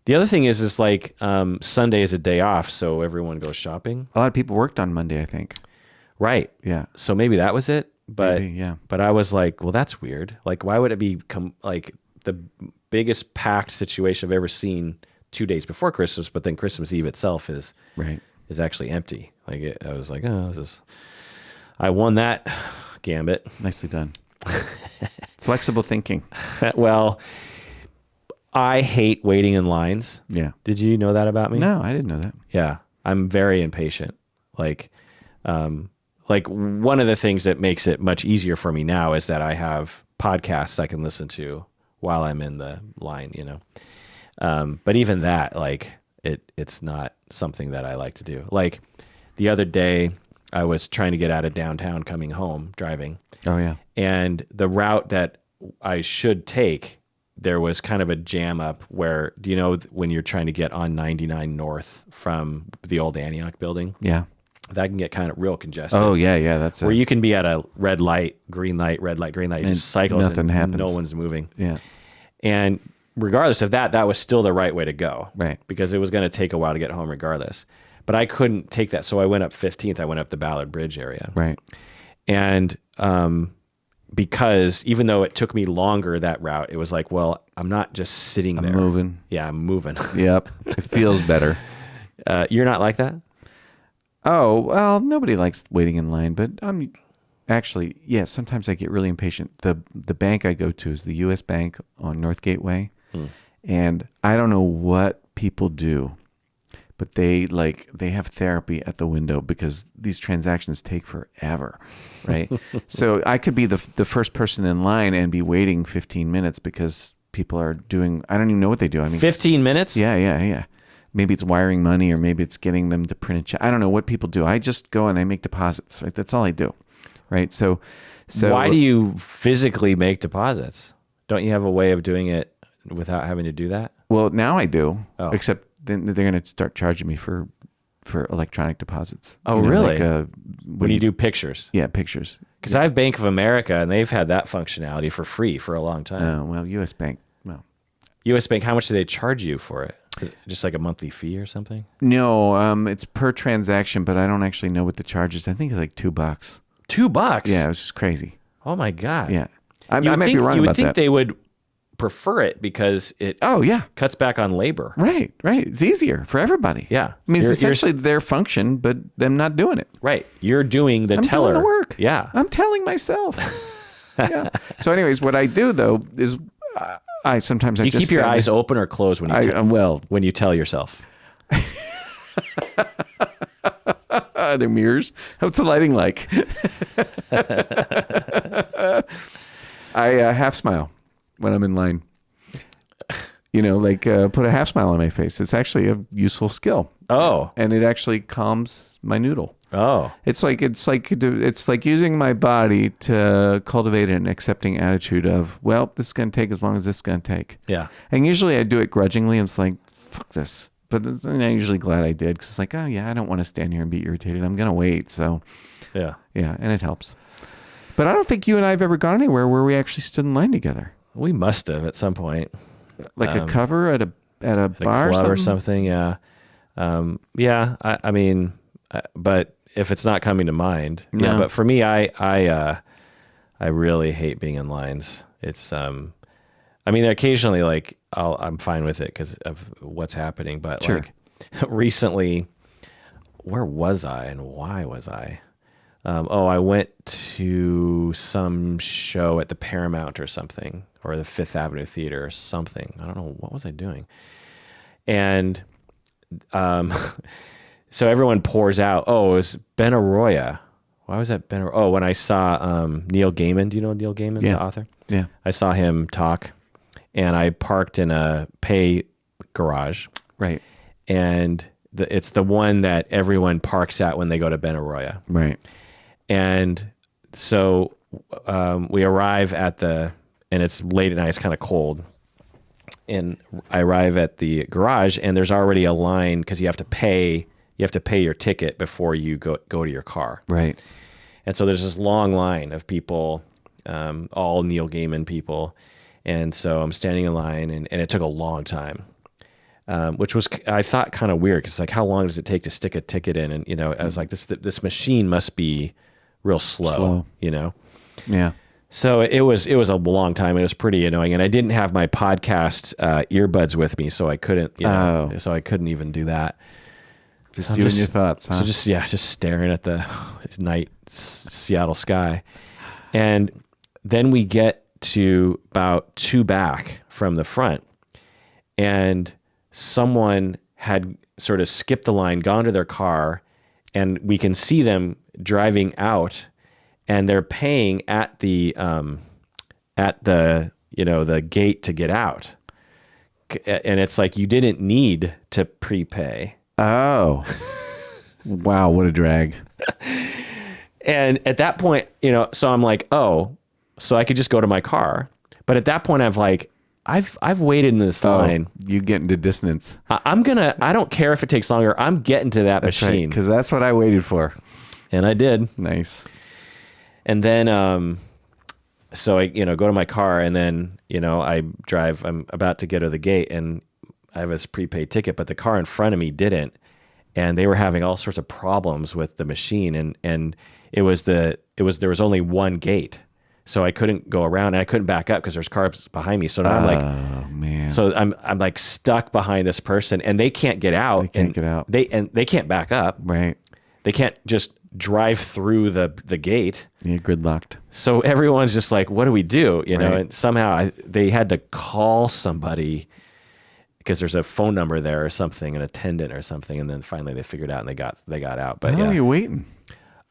The other thing is like Sunday is a day off, so everyone goes shopping. A lot of people worked on Monday, I think. Right. Yeah. So maybe that was it. But maybe, yeah. But I was like, well, that's weird. Like, why would it be like the biggest packed situation I've ever seen 2 days before Christmas, but then Christmas Eve itself is actually empty. Like I was like, oh, I won that gambit. Nicely done. Flexible thinking. Well, I hate waiting in lines. Yeah. Did you know that about me? No, I didn't know that. Yeah. I'm very impatient. Like one of the things that makes it much easier for me now is that I have podcasts I can listen to while I'm in the line, But even that, like it's not something that I like to do. Like the other day I was trying to get out of downtown coming home driving. Oh yeah. And the route that I should take, there was kind of a jam up where, do you know when you're trying to get on 99 North from the old Antioch building? Yeah. That can get kind of real congested. Oh yeah, yeah. That's where you can be at a red light, green light, red light, green light. You just cycles nothing happens. No one's moving. Yeah. And regardless of that, that was still the right way to go. Right. Because it was going to take a while to get home regardless. But I couldn't take that. So I went up 15th. I went up the Ballard Bridge area. Right. And because even though it took me longer that route, it was like, well, I'm not just sitting there. I'm moving. Yeah, I'm moving. Yep. It feels better. You're not like that? Oh, well, nobody likes waiting in line, but I'm actually, yeah, sometimes I get really impatient. The bank I go to is the U.S. Bank on North Gateway. And I don't know what people do, but they have therapy at the window because these transactions take forever, right? So I could be the first person in line and be waiting 15 minutes because people are doing, I don't even know what they do. I mean, 15 minutes? Yeah. Maybe it's wiring money or maybe it's getting them to print a check. I don't know what people do. I just go and I make deposits, right? That's all I do, right? So why do you physically make deposits? Don't you have a way of doing it without having to do that? Well, now I do, Oh. except then they're going to start charging me for electronic deposits. Oh, You know, really? Like, When you do pictures? Yeah, pictures. Because I have Bank of America, and they've had that functionality for free for a long time. Oh, well, U.S. Bank, well. U.S. Bank, how much do they charge you for it? Is it just like a monthly fee or something? No, it's per transaction, but I don't actually know what the charge is. I think it's like $2. $2? Yeah, it was just crazy. Oh, my God. Yeah. I You might be wrong you would about think that. they would prefer it because it cuts back on labor. Right. It's easier for everybody. Yeah. I mean, it's essentially their function, but them not doing it. Right. You're doing the I'm teller. doing the work. Yeah. I'm telling myself. Yeah. So anyways, what I do, though, is I sometimes Do you just keep your eyes open or closed when you when you tell yourself? They're mirrors. What's the lighting like? I half smile when I'm in line. You know, like put a half smile on my face. It's actually a useful skill. Oh. And it actually calms my noodle. Oh. It's like using my body to cultivate an accepting attitude of, well, this is going to take as long as this is going to take. Yeah. And usually I do it grudgingly. I'm just like, fuck this. But I'm usually glad I did because it's like, oh, yeah, I don't want to stand here and be irritated. I'm going to wait. So, yeah, and it helps. But I don't think you and I have ever gone anywhere where we actually stood in line together. We must have at some point. Like a cover at a bar a club or something? Yeah. I mean, but if it's not coming to mind, No. yeah. But for me, I really hate being in lines. It's I mean, occasionally, like I'm fine with it because of what's happening. But Sure. like recently, where was I and why was I? I went to some show at the Paramount or something, or the Fifth Avenue Theater or something. I don't know, what was I doing? And so everyone pours out. Oh, it was Ben Arroyo. Why was that Ben Arroyo? Oh, when I saw Neil Gaiman. Do you know Neil Gaiman, the author? Yeah. I saw him talk, and I parked in a pay garage. Right. And it's the one that everyone parks at when they go to Ben Arroyo. Right. And so we arrive and it's late at night, it's kind of cold. And I arrive at the garage, and there's already a line because you have to pay your ticket before you go to your car. Right. And so there's this long line of people, all Neil Gaiman people. And so I'm standing in line, and it took a long time. Which was, I thought, kind of weird because like, how long does it take to stick a ticket in? And I was like, this machine must be real slow. Yeah. So it was a long time. It was pretty annoying, and I didn't have my podcast earbuds with me, so I couldn't. So I couldn't even do that. Just you and your thoughts, huh? So just staring at the night Seattle sky, and then we get to about 2 back from the front, and someone had sort of skipped the line, gone to their car, and we can see them driving out, and they're paying at the the gate to get out. And it's like, you didn't need to prepay. Oh, wow. What a drag. And at that point, so I'm like, oh, so I could just go to my car. But at that point, I've waited in this line. You get into dissonance. I don't care if it takes longer. I'm getting to that machine. Because that's what I waited for. And I did. Nice. And then, so I, go to my car, and then, I drive, I'm about to get to the gate, and I have this prepaid ticket, but the car in front of me didn't. And they were having all sorts of problems with the machine. And there was only one gate. So I couldn't go around, and I couldn't back up because there's cars behind me. So now I'm like, oh man. So I'm like stuck behind this person, and they can't get out. They can't get out. They can't back up. Right. They can't just drive through the gate. Yeah, gridlocked. So everyone's just like, what do we do? Right. And somehow they had to call somebody because there's a phone number there or something, an attendant or something, and then finally they figured out and they got out. But how long are you waiting?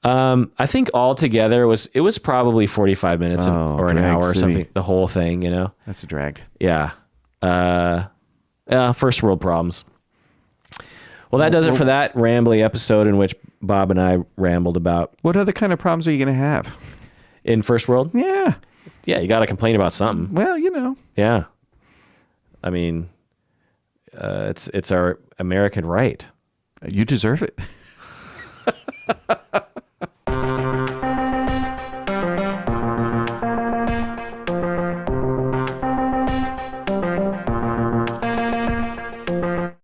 I think altogether it was probably 45 minutes or an hour or something. The whole thing, That's a drag. Yeah. First world problems. Well, that does it for that rambly episode in which Bob and I rambled about. What other kind of problems are you going to have? In first world? Yeah. Yeah, you got to complain about something. Well, Yeah. I mean, it's our American right. You deserve it.